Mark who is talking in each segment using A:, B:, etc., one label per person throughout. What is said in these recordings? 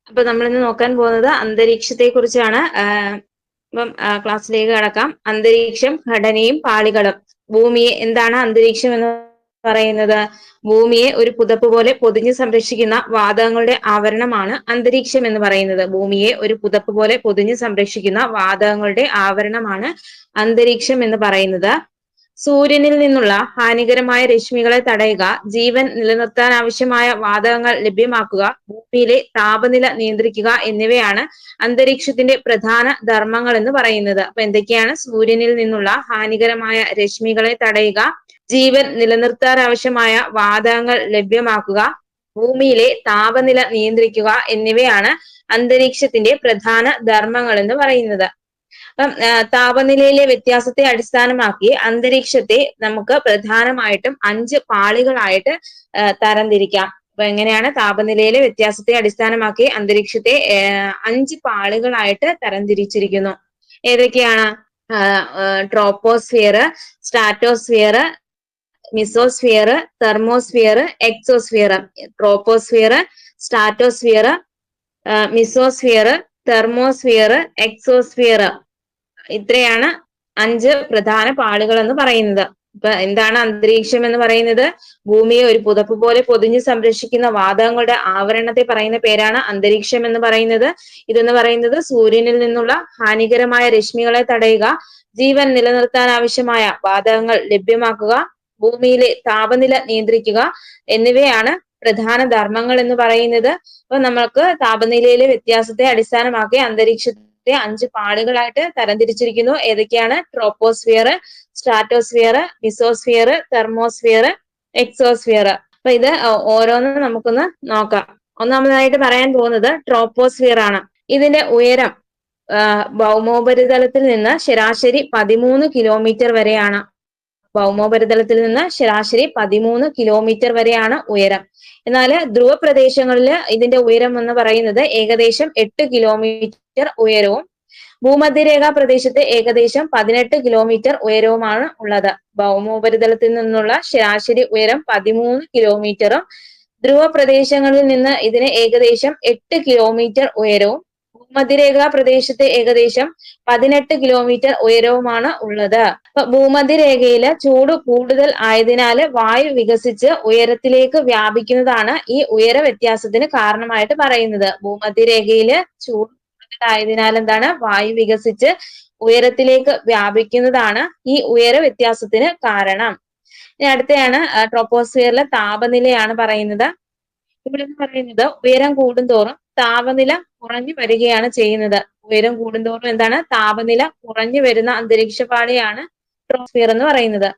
A: അപ്പൊ നമ്മൾ ഇന്ന് നോക്കാൻ പോകുന്നത് അന്തരീക്ഷത്തെ കുറിച്ചാണ്. അപ്പം ക്ലാസ്സിലേക്ക് കടക്കാം. അന്തരീക്ഷം, ഘടനയും പാളികളും. ഭൂമിയെ എന്താണ് അന്തരീക്ഷം എന്ന് പറയുന്നത്? ഭൂമിയെ ഒരു പുതപ്പ് പോലെ പൊതിഞ്ഞു സംരക്ഷിക്കുന്ന വാതകങ്ങളുടെ ആവരണമാണ് അന്തരീക്ഷം എന്ന് പറയുന്നത്. ഭൂമിയെ ഒരു പുതപ്പ് പോലെ പൊതിഞ്ഞു സംരക്ഷിക്കുന്ന വാതകങ്ങളുടെ ആവരണമാണ് അന്തരീക്ഷം എന്ന് പറയുന്നത്. സൂര്യനിൽ നിന്നുള്ള ഹാനികരമായ രശ്മികളെ തടയുക, ജീവൻ നിലനിർത്താൻ ആവശ്യമായ വാതകങ്ങൾ ലഭ്യമാക്കുക, ഭൂമിയിലെ താപനില നിയന്ത്രിക്കുക എന്നിവയാണ് അന്തരീക്ഷത്തിന്റെ പ്രധാന ധർമ്മങ്ങൾ എന്ന് പറയുന്നത്. അപ്പൊ എന്തൊക്കെയാണ്? സൂര്യനിൽ നിന്നുള്ള ഹാനികരമായ രശ്മികളെ തടയുക, ജീവൻ നിലനിർത്താൻ ആവശ്യമായ വാതകങ്ങൾ ലഭ്യമാക്കുക, ഭൂമിയിലെ താപനില നിയന്ത്രിക്കുക എന്നിവയാണ് അന്തരീക്ഷത്തിന്റെ പ്രധാന ധർമ്മങ്ങൾ എന്ന് പറയുന്നത്. അപ്പം താപനിലയിലെ വ്യത്യാസത്തെ അടിസ്ഥാനമാക്കി അന്തരീക്ഷത്തെ നമുക്ക് പ്രധാനമായിട്ടും 5 പാളികളായിട്ട് തരംതിരിക്കാം. അപ്പൊ എങ്ങനെയാണ്? താപനിലയിലെ വ്യത്യാസത്തെ അടിസ്ഥാനമാക്കി അന്തരീക്ഷത്തെ 5 പാളികളായിട്ട് തരംതിരിച്ചിരിക്കുന്നു. ഏതൊക്കെയാണ്? Troposphere, stratosphere, mesosphere, thermosphere, exosphere. Troposphere, stratosphere, mesosphere, thermosphere, exosphere. ഇത്രയാണ് 5 പ്രധാന പാളികൾ എന്ന് പറയുന്നത്. ഇപ്പൊ എന്താണ് അന്തരീക്ഷം എന്ന് പറയുന്നത്? ഭൂമിയെ ഒരു പുതപ്പ് പോലെ പൊതിഞ്ഞു സംരക്ഷിക്കുന്ന വാതകങ്ങളുടെ ആവരണത്തെ പറയുന്ന പേരാണ് അന്തരീക്ഷം എന്ന് പറയുന്നത്. ഇതെന്ന് പറയുന്നത് സൂര്യനിൽ നിന്നുള്ള ഹാനികരമായ രശ്മികളെ തടയുക, ജീവൻ നിലനിർത്താൻ ആവശ്യമായ വാതകങ്ങൾ ലഭ്യമാക്കുക, ഭൂമിയിലെ താപനില നിയന്ത്രിക്കുക എന്നിവയാണ് പ്രധാന ധർമ്മങ്ങൾ എന്ന് പറയുന്നത്. അപ്പൊ നമ്മൾക്ക് താപനിലയിലെ വ്യത്യാസത്തെ അടിസ്ഥാനമാക്കി അന്തരീക്ഷത്തെ 5 പാളികളായിട്ട് തരംതിരിച്ചിരിക്കുന്നു. ഏതൊക്കെയാണ്? Troposphere, stratosphere, mesosphere, thermosphere, exosphere. അപ്പൊ ഇത് ഓരോന്നും നമുക്കൊന്ന് നോക്കാം. ഒന്നാമതായിട്ട് പറയാൻ പോകുന്നത് ട്രോപ്പോസ്ഫിയർ ആണ്. ഇതിന്റെ ഉയരം ഭൗമോപരിതലത്തിൽ നിന്ന് ശരാശരി 13 കിലോമീറ്റർ വരെയാണ്. ഭൗമോപരിതലത്തിൽ നിന്ന് ശരാശരി 13 കിലോമീറ്റർ വരെയാണ് ഉയരം. എന്നാൽ ധ്രുവ പ്രദേശങ്ങളിൽ ഇതിന്റെ ഉയരം എന്ന് പറയുന്നത് ഏകദേശം 8 കിലോമീറ്റർ ഉയരവും ഭൂമധ്യരേഖാ പ്രദേശത്ത് ഏകദേശം 18 കിലോമീറ്റർ ഉയരവുമാണ് ഉള്ളത്. ഭൗമോപരിതലത്തിൽ നിന്നുള്ള ശരാശരി ഉയരം 13 കിലോമീറ്ററും ധ്രുവ പ്രദേശങ്ങളിൽ നിന്ന് ഇതിന് ഏകദേശം 8 കിലോമീറ്റർ ഉയരവും ഭൂമധ്യരേഖാ പ്രദേശത്ത് ഏകദേശം 18 കിലോമീറ്റർ ഉയരവുമാണ് ഉള്ളത്. അപ്പൊ ഭൂമധ്യരേഖയില് ചൂട് കൂടുതൽ ആയതിനാൽ വായു വികസിച്ച് ഉയരത്തിലേക്ക് വ്യാപിക്കുന്നതാണ് ഈ ഉയര വ്യത്യാസത്തിന് കാരണമായിട്ട് പറയുന്നത്. ഭൂമധ്യരേഖയില് ചൂട് കൂടുതലായതിനാൽ എന്താണ്? വായു വികസിച്ച് ഉയരത്തിലേക്ക് വ്യാപിക്കുന്നതാണ് ഈ ഉയര വ്യത്യാസത്തിന് കാരണം. ഇനി അടുത്തയാണ് ട്രോപ്പോസ്ഫിയറിലെ താപനിലയാണ് പറയുന്നത്. ഇവിടെ പറയുന്നത് ഉയരം കൂടുന്തോറും താപനില കുറഞ്ഞു വരികയാണ് ചെയ്യുന്നത്. ഉയരം കൂടുന്തോറും എന്താണ്? താപനില കുറഞ്ഞു വരുന്ന അന്തരീക്ഷ പാളിയാണ് ട്രോപ്പോസ്ഫിയർ എന്ന് പറയുന്നത്.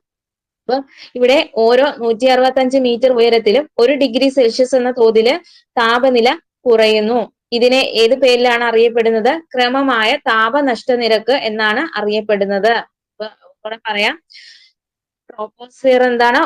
A: അപ്പൊ ഇവിടെ ഓരോ 165 മീറ്റർ ഉയരത്തിലും 1 ഡിഗ്രി സെൽഷ്യസ് എന്ന തോതില് താപനില കുറയുന്നു. ഇതിനെ ഏത് പേരിലാണ് അറിയപ്പെടുന്നത്? ക്രമമായ താപനഷ്ട നിരക്ക് എന്നാണ് അറിയപ്പെടുന്നത്. അപ്പൊ പറയാം, ട്രോപ്പോസ്ഫിയർ എന്താണ്?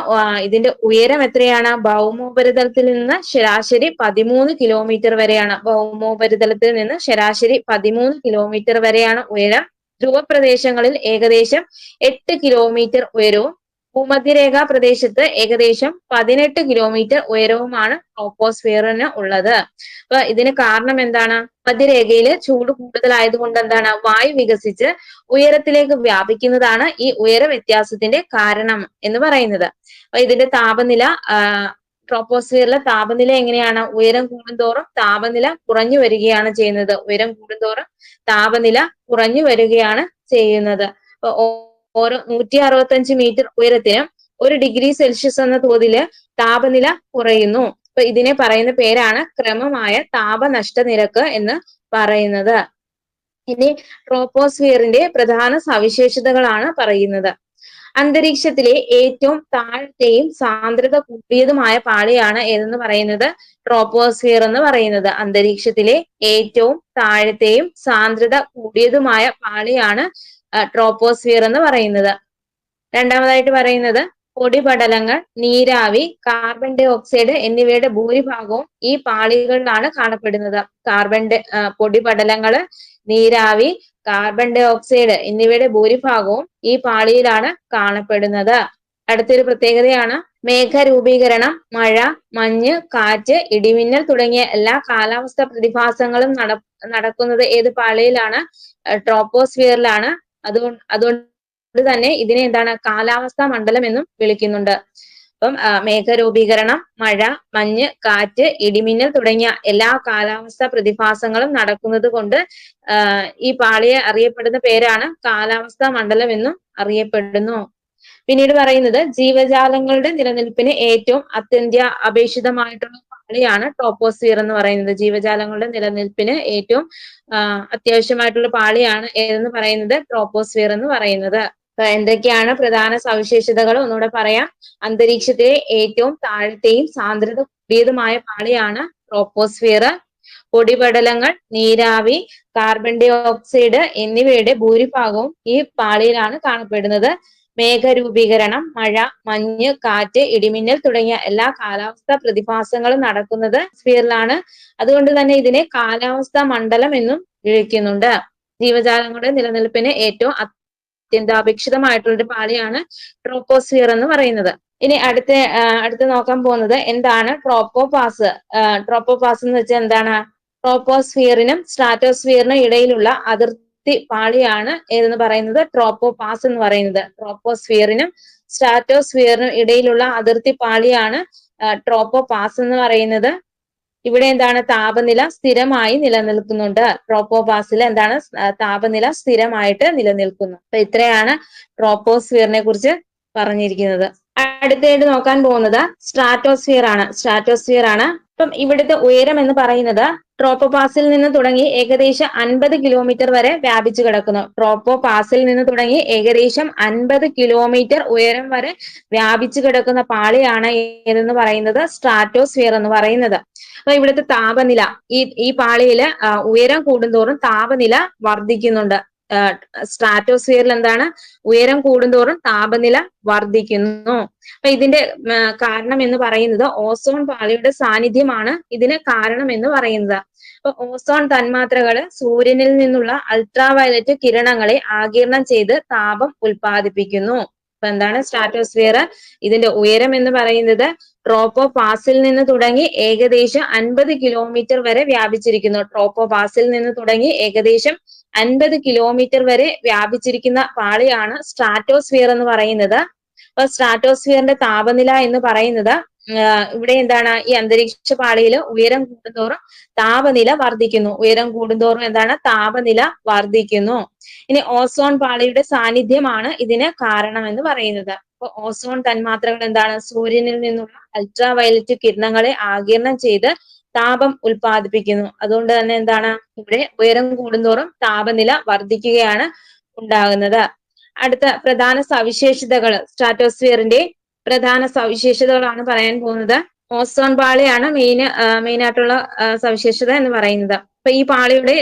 A: ഇതിന്റെ ഉയരം എത്രയാണ്? ഭൗമോപരിതലത്തിൽ നിന്ന് ശരാശരി 13 കിലോമീറ്റർ വരെയാണ്. ഭൗമോപരിതലത്തിൽ നിന്ന് ശരാശരി 13 കിലോമീറ്റർ വരെയാണ് ഉയരം. ധ്രുവ പ്രദേശങ്ങളിൽ ഏകദേശം 8 കിലോമീറ്റർ ഉയരവും ഭൂമധ്യരേഖാ പ്രദേശത്ത് ഏകദേശം 18 കിലോമീറ്റർ ഉയരവുമാണ് ട്രോപ്പോസ്ഫിയറിന് ഉള്ളത്. അപ്പൊ ഇതിന് കാരണം എന്താണ്? മധ്യരേഖയില് ചൂട് കൂടുതലായതുകൊണ്ട് എന്താണ്? വായു വികസിച്ച് ഉയരത്തിലേക്ക് വ്യാപിക്കുന്നതാണ് ഈ ഉയര വ്യത്യാസത്തിന്റെ കാരണം എന്ന് പറയുന്നത്. അപ്പൊ ഇതിന്റെ താപനില, ട്രോപ്പോസ്ഫിയറിലെ താപനില എങ്ങനെയാണ്? ഉയരം കൂടുന്തോറും താപനില കുറഞ്ഞു വരികയാണ് ചെയ്യുന്നത്. ഉയരം കൂടുന്തോറും താപനില കുറഞ്ഞു വരികയാണ് ചെയ്യുന്നത്. അപ്പൊ ഓരോ 165 മീറ്റർ ഉയരത്തിനും 1 ഡിഗ്രി സെൽഷ്യസ് എന്ന തോതില് താപനില കുറയുന്നു. അപ്പൊ ഇതിനെ പറയുന്ന പേരാണ് ക്രമമായ താപനഷ്ട നിരക്ക് എന്ന് പറയുന്നത്. ഇനി ട്രോപ്പോസ്ഫിയറിന്റെ പ്രധാന സവിശേഷതകളാണ് പറയുന്നത്. അന്തരീക്ഷത്തിലെ ഏറ്റവും താഴത്തെയും സാന്ദ്രത കൂടിയതുമായ പാളിയാണ് ഏതെന്ന് പറയുന്നത്? ട്രോപ്പോസ്ഫിയർ എന്ന് പറയുന്നത്. അന്തരീക്ഷത്തിലെ ഏറ്റവും താഴത്തെയും സാന്ദ്രത കൂടിയതുമായ പാളിയാണ് ട്രോപ്പോസ്ഫിയർ എന്ന് പറയുന്നത്. രണ്ടാമതായിട്ട് പറയുന്നത് പൊടിപടലങ്ങൾ, നീരാവി, കാർബൺ ഡൈ ഓക്സൈഡ് എന്നിവയുടെ ഭൂരിഭാഗവും ഈ പാളികളിലാണ് കാണപ്പെടുന്നത്. പൊടിപടലങ്ങള്, നീരാവി, കാർബൺ ഡൈ ഓക്സൈഡ് എന്നിവയുടെ ഭൂരിഭാഗവും ഈ പാളിയിലാണ് കാണപ്പെടുന്നത്. അടുത്തൊരു പ്രത്യേകതയാണ് മേഘരൂപീകരണം, മഴ, മഞ്ഞ്, കാറ്റ്, ഇടിമിന്നൽ തുടങ്ങിയ എല്ലാ കാലാവസ്ഥ പ്രതിഭാസങ്ങളും നടക്കുന്നത് ഏത് പാളിയിലാണ്? ട്രോപ്പോസ്ഫിയറിലാണ്. അതുകൊണ്ട് തന്നെ ഇതിനെ എന്താണ് കാലാവസ്ഥാ മണ്ഡലം എന്നും വിളിക്കുന്നുണ്ട്. അപ്പം മേഘരൂപീകരണം, മഴ, മഞ്ഞ്, കാറ്റ്, ഇടിമിന്നൽ തുടങ്ങിയ എല്ലാ കാലാവസ്ഥാ പ്രതിഭാസങ്ങളും നടക്കുന്നത് കൊണ്ട് ഈ പാളിയെ അറിയപ്പെടുന്ന പേരാണ് കാലാവസ്ഥാ മണ്ഡലം എന്നും അറിയപ്പെടുന്നു. പിന്നീട് പറയുന്നത് ജീവജാലങ്ങളുടെ നിലനിൽപ്പിന് ഏറ്റവും അപേക്ഷിതമായിട്ടുള്ള പാളിയാണ് ട്രോപ്പോസ്ഫിയർ എന്ന് പറയുന്നത്. ജീവജാലങ്ങളുടെ നിലനിൽപ്പിന് ഏറ്റവും അത്യാവശ്യമായിട്ടുള്ള പാളിയാണ് ഏതെന്ന് പറയുന്നത്? ട്രോപ്പോസ്ഫിയർ എന്ന് പറയുന്നത്. എന്തൊക്കെയാണ് പ്രധാന സവിശേഷതകൾ ഒന്നുകൂടെ പറയാം. അന്തരീക്ഷത്തിലെ ഏറ്റവും താഴത്തെയും സാന്ദ്രത കൂടിയതുമായ പാളിയാണ് ട്രോപ്പോസ്ഫിയർ. പൊടിപടലങ്ങൾ, നീരാവി, കാർബൺ ഡൈ ഓക്സൈഡ് എന്നിവയുടെ ഭൂരിഭാഗവും ഈ പാളിയിലാണ് കാണപ്പെടുന്നത്. മേഘരൂപീകരണം, മഴ, മഞ്ഞ്, കാറ്റ്, ഇടിമിന്നൽ തുടങ്ങിയ എല്ലാ കാലാവസ്ഥാ പ്രതിഭാസങ്ങളും നടക്കുന്നത് സ്ഫിയറിലാണ്. അതുകൊണ്ട് തന്നെ ഇതിനെ കാലാവസ്ഥാ മണ്ഡലം എന്നും വിളിക്കുന്നുണ്ട്. ജീവജാലങ്ങളുടെ നിലനിൽപ്പിന് ഏറ്റവും അത്യന്താപേക്ഷിതമായിട്ടുള്ള ഒരു പാളിയാണ് ട്രോപ്പോസ്ഫിയർ എന്ന് പറയുന്നത്. ഇനി അടുത്ത് നോക്കാൻ പോകുന്നത് എന്താണ് ട്രോപ്പോപാസ്. ട്രോപ്പോപാസ് എന്ന് വെച്ചാൽ എന്താണ്? ട്രോപ്പോസ്ഫിയറിനും സ്ട്രാറ്റോസ്ഫിയറിനും ഇടയിലുള്ള അതിർത്തി പാളിയാണ് ഏതെന്ന് പറയുന്നത്? ട്രോപ്പോപാസ് എന്ന് പറയുന്നത്. ട്രോപ്പോസ്ഫിയറിനും സ്ട്രാറ്റോസ്ഫിയറിനും ഇടയിലുള്ള അതിർത്തി പാളിയാണ് ട്രോപ്പോപാസ് എന്ന് പറയുന്നത്. ഇവിടെ എന്താണ്? താപനില സ്ഥിരമായി നിലനിൽക്കുന്നുണ്ട്. ട്രോപ്പോപാസിൽ എന്താണ്? താപനില സ്ഥിരമായിട്ട് നിലനിൽക്കുന്നു. അപ്പൊ ഇത്രയാണ് ട്രോപ്പോസ്ഫിയറിനെ കുറിച്ച് പറഞ്ഞിരിക്കുന്നത്. അടുത്തായിട്ട് നോക്കാൻ പോകുന്നത് സ്ട്രാറ്റോസ്ഫിയർ ആണ്. അപ്പം ഇവിടുത്തെ ഉയരം എന്ന് പറയുന്നത് ട്രോപ്പോപാസിൽ നിന്ന് തുടങ്ങി ഏകദേശം 50 കിലോമീറ്റർ വരെ വ്യാപിച്ചു കിടക്കുന്നു. ട്രോപ്പോപാസിൽ നിന്ന് തുടങ്ങി ഏകദേശം 50 കിലോമീറ്റർ ഉയരം വരെ വ്യാപിച്ചു കിടക്കുന്ന പാളിയാണ് ഏതെന്ന് പറയുന്നത്? സ്ട്രാറ്റോസ്ഫിയർ എന്ന് പറയുന്നത്. അപ്പൊ ഇവിടുത്തെ താപനില ഈ പാളിയില് ഉയരം കൂടുന്തോറും താപനില വർദ്ധിക്കുന്നുണ്ട്. സ്ട്രാറ്റോസ്ഫിയറിൽ എന്താണ്? ഉയരം കൂടുന്തോറും താപനില വർദ്ധിക്കുന്നു. അപ്പൊ ഇതിന്റെ കാരണം എന്ന് പറയുന്നത് ഓസോൺ പാളിയുടെ സാന്നിധ്യമാണ് ഇതിന് കാരണം എന്ന് പറയുന്നത്. അപ്പൊ ഓസോൺ തന്മാത്രകള് സൂര്യനിൽ നിന്നുള്ള അൾട്രാവയലറ്റ് കിരണങ്ങളെ ആഗിരണം ചെയ്ത് താപം ഉൽപ്പാദിപ്പിക്കുന്നു. അപ്പൊ എന്താണ് സ്ട്രാറ്റോസ്ഫിയർ? ഇതിന്റെ ഉയരം എന്ന് പറയുന്നത് ട്രോപ്പോപാസിൽ നിന്ന് തുടങ്ങി ഏകദേശം 50 കിലോമീറ്റർ വരെ വ്യാപിച്ചിരിക്കുന്നു. ട്രോപ്പോപാസിൽ നിന്ന് തുടങ്ങി ഏകദേശം 50 കിലോമീറ്റർ വരെ വ്യാപിച്ചിരിക്കുന്ന പാളിയാണ് സ്ട്രാറ്റോസ്ഫിയർ എന്ന് പറയുന്നത്. അപ്പൊ സ്ട്രാറ്റോസ്ഫിയറിന്റെ താപനില എന്ന് പറയുന്നത് ഇവിടെ എന്താണ്? ഈ അന്തരീക്ഷ പാളിയിൽ ഉയരം കൂടുന്തോറും താപനില വർദ്ധിക്കുന്നു. ഉയരം കൂടുന്തോറും എന്താണ്? താപനില വർദ്ധിക്കുന്നു. ഇനി ഓസോൺ പാളിയുടെ സാന്നിധ്യമാണ് ഇതിന് കാരണം എന്ന് പറയുന്നത്. അപ്പൊ ഓസോൺ തന്മാത്രകൾ എന്താണ്? സൂര്യനിൽ നിന്നുള്ള അൾട്രാവയലറ്റ് കിരണങ്ങളെ ആഗിരണം ചെയ്ത് താപം ഉൽപ്പാദിപ്പിക്കുന്നു. അതുകൊണ്ട് തന്നെ എന്താണ്? ഇവിടെ ഉയരം കൂടുന്തോറും താപനില വർദ്ധിക്കുകയാണ് ഉണ്ടാകുന്നത്. അടുത്ത പ്രധാന സവിശേഷതകൾ, സ്ട്രാറ്റോസ്ഫിയറിന്റെ പ്രധാന സവിശേഷതകളാണ് പറയാൻ പോകുന്നത്. ഓസോൺ പാളിയാണ് മെയിൻ ആയിട്ടുള്ള സവിശേഷത എന്ന് പറയുന്നത്. അപ്പൊ ഈ പാളിയുടെ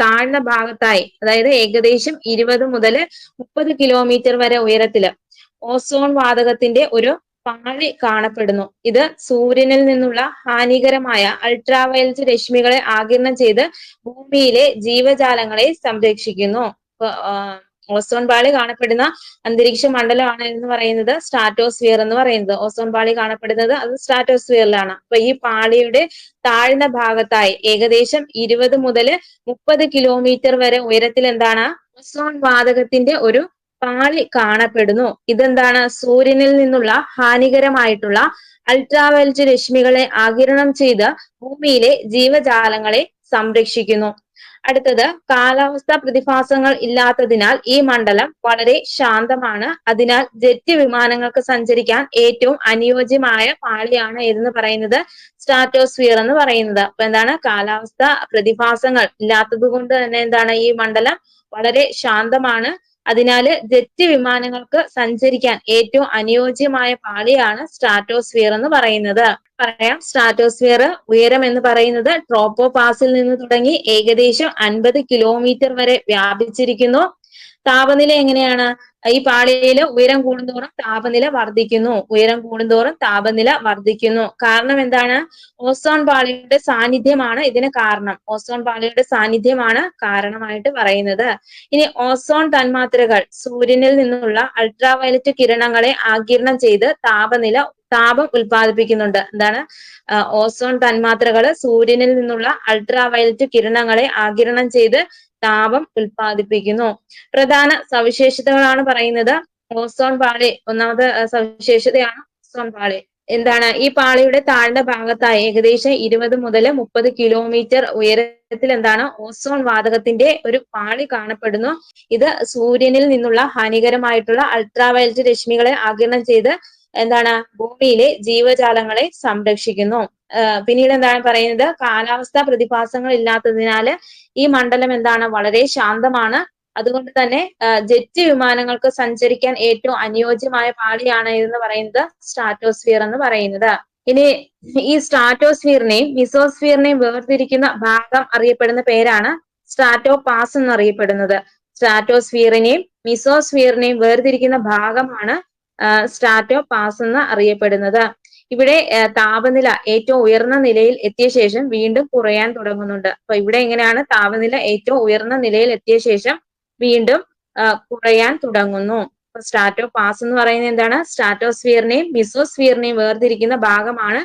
A: താഴ്ന്ന ഭാഗത്തായി, അതായത് ഏകദേശം 20 മുതൽ 30 കിലോമീറ്റർ വരെ ഉയരത്തില് ഓസോൺ വാതകത്തിന്റെ ഒരു പാളി കാണപ്പെടുന്നു. ഇത് സൂര്യനിൽ നിന്നുള്ള ഹാനികരമായ അൾട്രാവയലറ്റ് രശ്മികളെ ആഗിരണം ചെയ്ത് ഭൂമിയിലെ ജീവജാലങ്ങളെ സംരക്ഷിക്കുന്നു. ഓസോൺ പാളി കാണപ്പെടുന്ന അന്തരീക്ഷ മണ്ഡലമാണ് എന്ന് പറയുന്നത് സ്ട്രാറ്റോസ്ഫിയർ എന്ന് പറയുന്നത്. ഓസോൺ പാളി കാണപ്പെടുന്നത് അത് സ്ട്രാറ്റോസ്ഫിയറിലാണ്. അപ്പൊ ഈ പാളിയുടെ താഴ്ന്ന ഭാഗത്തായി ഏകദേശം 20 മുതൽ 30 കിലോമീറ്റർ വരെ ഉയരത്തിൽ എന്താണ്? ഓസോൺ വാതകത്തിന്റെ ഒരു പാളി കാണപ്പെടുന്നു. ഇതെന്താണ്? സൂര്യനിൽ നിന്നുള്ള ഹാനികരമായിട്ടുള്ള അൾട്രാവയലറ്റ് രശ്മികളെ ആഗിരണം ചെയ്ത് ഭൂമിയിലെ ജീവജാലങ്ങളെ സംരക്ഷിക്കുന്നു. അടുത്തത് കാലാവസ്ഥാ പ്രതിഭാസങ്ങൾ ഇല്ലാത്തതിനാൽ ഈ മണ്ഡലം വളരെ ശാന്തമാണ്. അതിനാൽ ജെറ്റ് വിമാനങ്ങൾക്ക് സഞ്ചരിക്കാൻ ഏറ്റവും അനുയോജ്യമായ പാളിയാണ് ഏതെന്ന് പറയുന്നത്? സ്ട്രാറ്റോസ്ഫിയർ എന്ന് പറയുന്നത്. അപ്പൊ എന്താണ്? കാലാവസ്ഥാ പ്രതിഭാസങ്ങൾ ഇല്ലാത്തത് കൊണ്ട് തന്നെ എന്താണ്? ഈ മണ്ഡലം വളരെ ശാന്തമാണ്. അതിനാല് ജെറ്റ് വിമാനങ്ങൾക്ക് സഞ്ചരിക്കാൻ ഏറ്റവും അനുയോജ്യമായ പാളിയാണ് സ്ട്രാറ്റോസ്ഫിയർ എന്ന് പറയുന്നത്. പറയാം, സ്ട്രാറ്റോസ്ഫിയർ ഉയരം എന്ന് പറയുന്നത് ട്രോപ്പോപാസിൽ നിന്ന് തുടങ്ങി ഏകദേശം 50 കിലോമീറ്റർ വരെ വ്യാപിച്ചിരിക്കുന്നു. താപനില എങ്ങനെയാണ്? ഈ പാളിയിൽ ഉയരം കൂടുന്തോറും താപനില വർദ്ധിക്കുന്നു. ഉയരം കൂടുന്തോറും താപനില വർദ്ധിക്കുന്നു. കാരണം എന്താണ്? ഓസോൺ പാളിയുടെ സാന്നിധ്യമാണ് ഇതിന് കാരണം. ഓസോൺ പാളിയുടെ സാന്നിധ്യമാണ് കാരണമായിട്ട് പറയുന്നത്. ഇനി ഓസോൺ തന്മാത്രകൾ സൂര്യനിൽ നിന്നുള്ള അൾട്രാവയലറ്റ് കിരണങ്ങളെ ആഗിരണം ചെയ്ത് താപം ഉൽപ്പാദിപ്പിക്കുന്നുണ്ട്. എന്താണ്? ഓസോൺ തന്മാത്രകൾ സൂര്യനിൽ നിന്നുള്ള അൾട്രാവയലറ്റ് കിരണങ്ങളെ ആഗിരണം ചെയ്ത് താപം ഉൽപ്പാദിപ്പിക്കുന്നു. പ്രധാന സവിശേഷതകളാണ് പറയുന്നത്. ഓസോൺ പാളി ഒന്നാമത്തെ സവിശേഷതയാണ് ഓസോൺ പാളി. എന്താണ്? ഈ പാളിയുടെ താഴ്ന്ന ഭാഗത്തായി ഏകദേശം 20 മുതൽ 30 കിലോമീറ്റർ ഉയരത്തിൽ എന്താണ് ഓസോൺ വാതകത്തിന്റെ ഒരു പാളി കാണപ്പെടുന്നു. ഇത് സൂര്യനിൽ നിന്നുള്ള ഹാനികരമായിട്ടുള്ള അൾട്രാവയലറ്റ് രശ്മികളെ ആഗിരണം ചെയ്ത് എന്താണ് ഭൂമിയിലെ ജീവജാലങ്ങളെ സംരക്ഷിക്കുന്നു. പിന്നീട് എന്താണ് പറയുന്നത്? കാലാവസ്ഥാ പ്രതിഭാസങ്ങൾ ഇല്ലാത്തതിനാല് ഈ മണ്ഡലം എന്താണ് വളരെ ശാന്തമാണ്. അതുകൊണ്ട് തന്നെ ജെറ്റ് വിമാനങ്ങൾക്ക് സഞ്ചരിക്കാൻ ഏറ്റവും അനുയോജ്യമായ പാളിയാണ് എന്ന് പറയുന്നത് സ്ട്രാറ്റോസ്ഫിയർ എന്ന് പറയുന്നത്. ഇനി ഈ സ്ട്രാറ്റോസ്ഫിയറിനെയും മിസോസ്ഫിയറിനെയും വേർതിരിക്കുന്ന ഭാഗം അറിയപ്പെടുന്ന പേരാണ് സ്ട്രാറ്റോപാസ് എന്നറിയപ്പെടുന്നത്. സ്ട്രാറ്റോസ്ഫിയറിനെയും മിസോസ്ഫിയറിനെയും വേർതിരിക്കുന്ന ഭാഗമാണ് സ്ട്രാറ്റോപാസ് എന്ന് അറിയപ്പെടുന്നത്. ഇവിടെ താപനില ഏറ്റവും ഉയർന്ന നിലയിൽ എത്തിയ ശേഷം വീണ്ടും കുറയാൻ തുടങ്ങുന്നുണ്ട്. അപ്പൊ ഇവിടെ എങ്ങനെയാണ്? താപനില ഏറ്റവും ഉയർന്ന നിലയിൽ എത്തിയ ശേഷം വീണ്ടും കുറയാൻ തുടങ്ങുന്നു. അപ്പൊ സ്ട്രാറ്റോപാസ് എന്ന് പറയുന്നത് എന്താണ്? സ്ട്രാറ്റോസ്ഫിയറിനെയും മിസോസ്ഫിയറിനെയും വേർതിരിക്കുന്ന ഭാഗമാണ്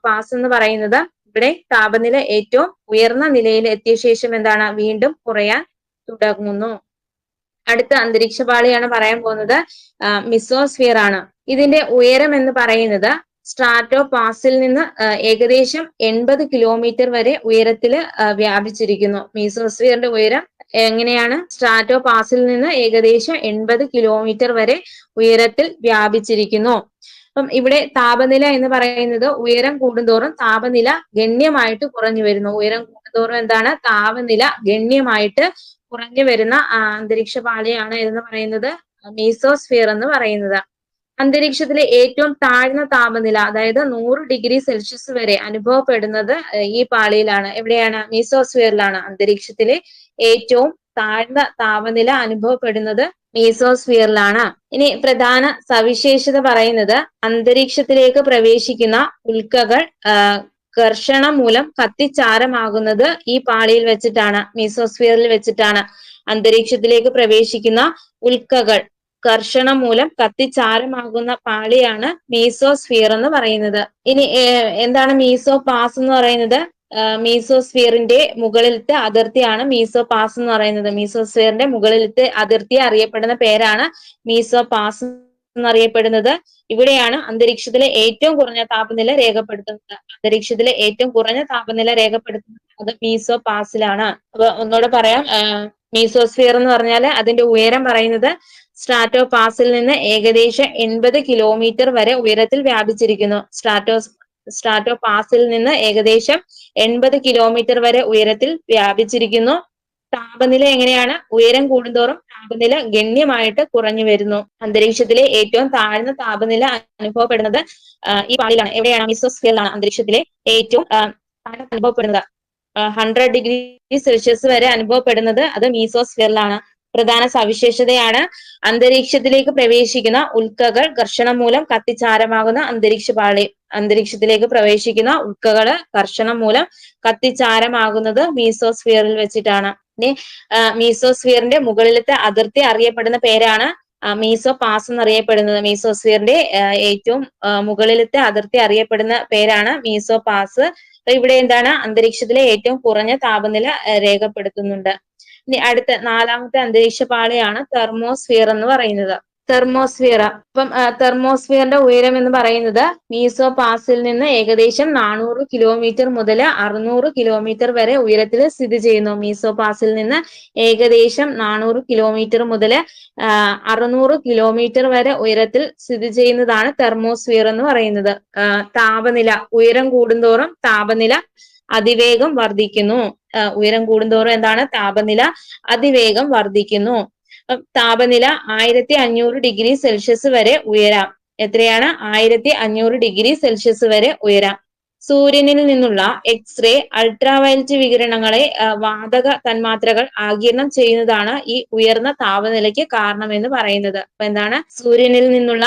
A: പാസ് എന്ന് പറയുന്നത്. ഇവിടെ താപനില ഏറ്റവും ഉയർന്ന നിലയിൽ എത്തിയ ശേഷം എന്താണ്? വീണ്ടും കുറയാൻ തുടങ്ങുന്നു. അടുത്ത അന്തരീക്ഷ പാളിയാണ് പറയാൻ പോകുന്നത്. മിസോസ്ഫിയർ ആണ്. ഇതിന്റെ ഉയരം എന്ന് പറയുന്നത് സ്ട്രാറ്റോപാസിൽ നിന്ന് ഏകദേശം 80 കിലോമീറ്റർ വരെ ഉയരത്തിൽ വ്യാപിച്ചിരിക്കുന്നു. മീസോസ്ഫിയറിന്റെ ഉയരം എങ്ങനെയാണ്? സ്ട്രാറ്റോപാസിൽ നിന്ന് ഏകദേശം 80 കിലോമീറ്റർ വരെ ഉയരത്തിൽ വ്യാപിച്ചിരിക്കുന്നു. അപ്പം ഇവിടെ താപനില എന്ന് പറയുന്നത് ഉയരം കൂടുന്തോറും താപനില ഗണ്യമായിട്ട് കുറഞ്ഞു വരുന്നു. ഉയരം കൂടുന്തോറും എന്താണ്? താപനില ഗണ്യമായിട്ട് കുറഞ്ഞു വരുന്ന അന്തരീക്ഷ പാളിയാണ് എന്ന് പറയുന്നത് മീസോസ്ഫിയർ എന്ന് പറയുന്നത്. അന്തരീക്ഷത്തിലെ ഏറ്റവും താഴ്ന്ന താപനില അതായത് 100 ഡിഗ്രി സെൽഷ്യസ് വരെ അനുഭവപ്പെടുന്നത് ഈ പാളിയിലാണ്. എവിടെയാണ്? മീസോസ്ഫിയറിലാണ്. അന്തരീക്ഷത്തിലെ ഏറ്റവും താഴ്ന്ന താപനില അനുഭവപ്പെടുന്നത് മീസോസ്ഫിയറിലാണ്. ഇനി പ്രധാന സവിശേഷത പറയുന്നത് അന്തരീക്ഷത്തിലേക്ക് പ്രവേശിക്കുന്ന ഉൽക്കകൾ ഘർഷണം മൂലം കത്തിച്ചാരമാകുന്നത് ഈ പാളിയിൽ വെച്ചിട്ടാണ്, മീസോസ്ഫിയറിൽ വെച്ചിട്ടാണ്. അന്തരീക്ഷത്തിലേക്ക് പ്രവേശിക്കുന്ന ഉൽക്കകൾ ഘർഷണം മൂലം കത്തിച്ചാരമാകുന്ന പാളിയാണ് മീസോസ്ഫിയർ എന്ന് പറയുന്നത്. ഇനി എന്താണ് മീസോപാസ് എന്ന് പറയുന്നത്? മീസോസ്ഫിയറിന്റെ മുകളിലത്തെ അതിർത്തിയാണ് മീസോപാസ് എന്ന് പറയുന്നത്. മീസോസ്ഫിയറിന്റെ മുകളിലത്തെ അതിർത്തി അറിയപ്പെടുന്ന പേരാണ് മീസോപാസ് എന്നറിയപ്പെടുന്നത്. ഇവിടെയാണ് അന്തരീക്ഷത്തിലെ ഏറ്റവും കുറഞ്ഞ താപനില രേഖപ്പെടുത്തുന്നത്. അന്തരീക്ഷത്തിലെ ഏറ്റവും കുറഞ്ഞ താപനില രേഖപ്പെടുത്തുന്നത് അത് മീസോപാസിലാണ്. അപ്പൊ ഒന്നുകൂടെ പറയാം. മീസോസ്ഫിയർ എന്ന് പറഞ്ഞാൽ അതിന്റെ ഉയരം പറയുന്നത് സ്ട്രാറ്റോപാസിൽ നിന്ന് ഏകദേശം 80 കിലോമീറ്റർ വരെ ഉയരത്തിൽ വ്യാപിച്ചിരിക്കുന്നു. സ്ട്രാറ്റോപാസിൽ നിന്ന് ഏകദേശം 80 കിലോമീറ്റർ വരെ ഉയരത്തിൽ വ്യാപിച്ചിരിക്കുന്നു. താപനില എങ്ങനെയാണ്? ഉയരം കൂടുന്തോറും താപനില ഗണ്യമായിട്ട് കുറഞ്ഞു വരുന്നു. അന്തരീക്ഷത്തിലെ ഏറ്റവും താഴ്ന്ന താപനില അനുഭവപ്പെടുന്നത് ഈ പാളിയിലാണ്. എവിടെയാണ്? മീസോസ്ഫിയറിലാണ് അന്തരീക്ഷത്തിലെ ഏറ്റവും അനുഭവപ്പെടുന്നത്. 100 ഡിഗ്രി സെൽഷ്യസ് വരെ അനുഭവപ്പെടുന്നത് അത് മീസോസ്ഫിയറിലാണ്. പ്രധാന സവിശേഷതയാണ് അന്തരീക്ഷത്തിലേക്ക് പ്രവേശിക്കുന്ന ഉൽക്കകൾ ഘർഷണം മൂലം കത്തിച്ചാരമാകുന്ന അന്തരീക്ഷ പാളി. അന്തരീക്ഷത്തിലേക്ക് പ്രവേശിക്കുന്ന ഉൽക്കകള് ഘർഷണം മൂലം കത്തിച്ചാരമാകുന്നത് മീസോസ്ഫിയറിൽ വെച്ചിട്ടാണ്. ഇനി മീസോസ്ഫിയറിന്റെ മുകളിലത്തെ അതിർത്തി അറിയപ്പെടുന്ന പേരാണ് മീസോപാസ് എന്നറിയപ്പെടുന്നത്. മീസോസ്ഫിയറിന്റെ ഏറ്റവും മുകളിലത്തെ അതിർത്തി അറിയപ്പെടുന്ന പേരാണ് മീസോപാസ്. ഇവിടെ എന്താണ്? അന്തരീക്ഷത്തിലെ ഏറ്റവും കുറഞ്ഞ താപനില രേഖപ്പെടുത്തുന്നുണ്ട്. ഇനി അടുത്ത നാലാമത്തെ അന്തരീക്ഷ പാളിയാണ് തെർമോസ്ഫിയർ എന്ന് പറയുന്നത്. തെർമോസ്ഫിയർ. അപ്പം തെർമോസ്ഫിയറിന്റെ ഉയരം എന്ന് പറയുന്നത് മീസോപാസിൽ നിന്ന് ഏകദേശം 400 കിലോമീറ്റർ മുതൽ 600 കിലോമീറ്റർ വരെ ഉയരത്തിൽ സ്ഥിതി ചെയ്യുന്നു. മീസോപാസിൽ നിന്ന് ഏകദേശം 400 കിലോമീറ്റർ മുതൽ 600 കിലോമീറ്റർ വരെ ഉയരത്തിൽ സ്ഥിതി ചെയ്യുന്നതാണ് തെർമോസ്ഫിയർ എന്ന് പറയുന്നത്. താപനില ഉയരം കൂടുന്തോറും താപനില അതിവേഗം വർദ്ധിക്കുന്നു. ഉയരം കൂടുന്തോറും എന്താണ്? താപനില അതിവേഗം വർദ്ധിക്കുന്നു. താപനില 1500 ഡിഗ്രി സെൽഷ്യസ് വരെ ഉയരാം. എത്രയാണ്? 1500 ഡിഗ്രി സെൽഷ്യസ് വരെ ഉയരാം. സൂര്യനിൽ നിന്നുള്ള എക്സ്റേ അൾട്രാവയലറ്റ് വികിരണങ്ങളെ വാതക തന്മാത്രകൾ ആഗിരണം ചെയ്യുന്നതാണ് ഈ ഉയർന്ന താപനിലയ്ക്ക് കാരണമെന്ന് പറയുന്നത്. അപ്പൊ എന്താണ്? സൂര്യനിൽ നിന്നുള്ള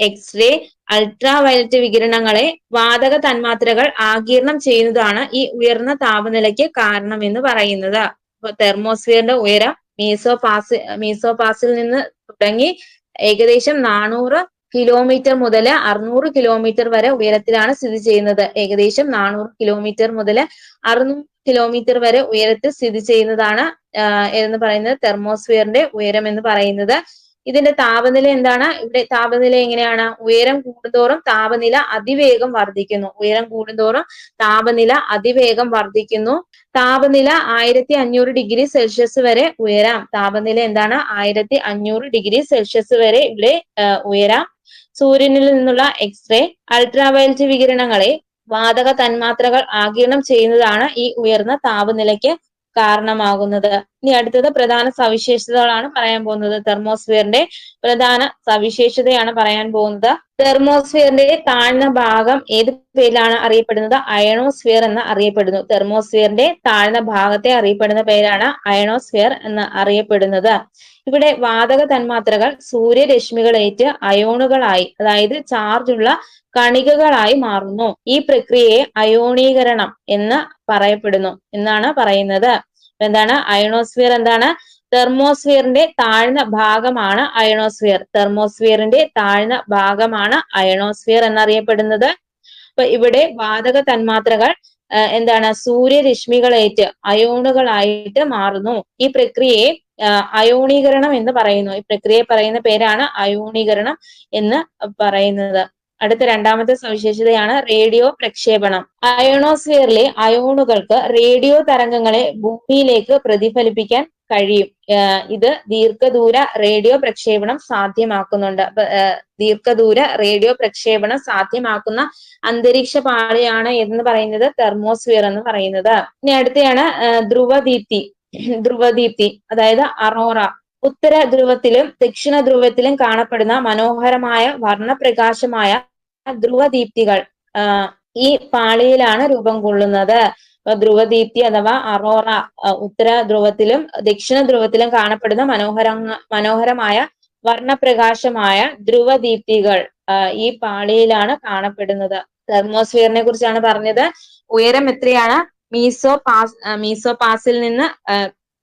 A: എക്സ്റേ അൾട്രാവയലറ്റ് വികിരണങ്ങളെ വാതക തന്മാത്രകൾ ആഗിരണം ചെയ്യുന്നതാണ് ഈ ഉയർന്ന താപനിലയ്ക്ക് കാരണമെന്ന് പറയുന്നത്. അപ്പൊ തെർമോസ്ഫിയറിന്റെ ഉയരം മീസോപാസിൽ നിന്ന് തുടങ്ങി ഏകദേശം 400 കിലോമീറ്റർ മുതൽ 600 കിലോമീറ്റർ വരെ ഉയരത്തിലാണ് സ്ഥിതി ചെയ്യുന്നത്. ഏകദേശം 400 കിലോമീറ്റർ മുതൽ 600 കിലോമീറ്റർ വരെ ഉയരത്തിൽ സ്ഥിതി ചെയ്യുന്നതാണ് എന്ന് പറയുന്നത് തെർമോസ്ഫിയറിന്റെ ഉയരം എന്ന് പറയുന്നത്. ഇതിന്റെ താപനില എന്താണ്? ഇവിടെ താപനില എങ്ങനെയാണ്? ഉയരം കൂടുന്തോറും താപനില അതിവേഗം വർദ്ധിക്കുന്നു. ഉയരം കൂടുന്തോറും താപനില അതിവേഗം വർദ്ധിക്കുന്നു. താപനില 1500 ഡിഗ്രി സെൽഷ്യസ് വരെ ഉയരാം. താപനില എന്താണ്? 1500 ഡിഗ്രി സെൽഷ്യസ് വരെ ഇവിടെ ഉയരാം. സൂര്യനിൽ നിന്നുള്ള എക്സ്റേ അൾട്രാവയലറ്റ് വികിരണങ്ങളെ വാതക തന്മാത്രകൾ ആഗിരണം ചെയ്യുന്നതാണ് ഈ ഉയർന്ന താപനിലയ്ക്ക് കാരണമാകുന്നത്. ഇനി അടുത്തത് പ്രധാന സവിശേഷതകളാണ് പറയാൻ പോകുന്നത്. തെർമോസ്ഫിയറിന്റെ പ്രധാന സവിശേഷതയാണ് പറയാൻ പോകുന്നത്. തെർമോസ്ഫിയറിന്റെ താഴ്ന്ന ഭാഗം ഏത് പേരിലാണ് അറിയപ്പെടുന്നത്? അയണോസ്ഫിയർ എന്ന് അറിയപ്പെടുന്നു. തെർമോസ്ഫിയറിന്റെ താഴ്ന്ന ഭാഗത്തെ അറിയപ്പെടുന്ന പേരാണ് അയണോസ്ഫിയർ എന്ന് അറിയപ്പെടുന്നത്. ഇവിടെ വാതക തന്മാത്രകൾ സൂര്യരശ്മികളേറ്റ് അയോണുകളായി, അതായത് ചാർജുള്ള കണികകളായി മാറുന്നു. ഈ പ്രക്രിയയെ അയോണീകരണം എന്ന് പറയപ്പെടുന്നു എന്നാണ് പറയുന്നത്. എന്താണ് അയണോസ്ഫിയർ? എന്താണ്? തെർമോസ്ഫിയറിന്റെ താഴ്ന്ന ഭാഗമാണ് അയണോസ്ഫിയർ. തെർമോസ്ഫിയറിന്റെ താഴ്ന്ന ഭാഗമാണ് അയണോസ്ഫിയർ എന്നറിയപ്പെടുന്നത്. അപ്പൊ ഇവിടെ വാതക തന്മാത്രകൾ എന്താണ്? സൂര്യരശ്മികളേറ്റ് അയോണുകളായിട്ട് മാറുന്നു. ഈ പ്രക്രിയയെ അയോണീകരണം എന്ന് പറയുന്നു. ഈ പ്രക്രിയയെ പറയുന്ന പേരാണ് അയോണീകരണം എന്ന് പറയുന്നത്. അടുത്ത രണ്ടാമത്തെ സവിശേഷതയാണ് റേഡിയോ പ്രക്ഷേപണം. അയണോസ്ഫിയറിലെ അയോണുകൾക്ക് റേഡിയോ തരംഗങ്ങളെ ഭൂമിയിലേക്ക് പ്രതിഫലിപ്പിക്കാൻ കഴിയും. ഇത് ദീർഘദൂര റേഡിയോ പ്രക്ഷേപണം സാധ്യമാക്കുന്നുണ്ട്. ദീർഘദൂര റേഡിയോ പ്രക്ഷേപണം സാധ്യമാക്കുന്ന അന്തരീക്ഷ പാളിയാണ് എന്ന് പറയുന്നത് തെർമോസ്ഫിയർ എന്ന് പറയുന്നത്. ഇനി അടുത്തയാണ് ധ്രുവദീപ്തി. ധ്രുവദീപ്തി അതായത് അറോറ. ഉത്തര ധ്രുവത്തിലും ദക്ഷിണ ധ്രുവത്തിലും കാണപ്പെടുന്ന മനോഹരമായ വർണ്ണപ്രകാശമായ ധ്രുവദീപ്തികൾ ഈ പാളിയിലാണ് രൂപം കൊള്ളുന്നത്. ധ്രുവദീപ്തി അഥവാ അറോറ ഉത്തര ധ്രുവത്തിലും ദക്ഷിണ ധ്രുവത്തിലും കാണപ്പെടുന്ന മനോഹരമായ വർണ്ണപ്രകാശമായ ധ്രുവദീപ്തികൾ ഈ പാളിയിലാണ് കാണപ്പെടുന്നത്. തെർമോസ്ഫിയറിനെ കുറിച്ചാണ് പറഞ്ഞത്. ഉയരം എത്രയാണ്? മീസോപാസിൽ നിന്ന്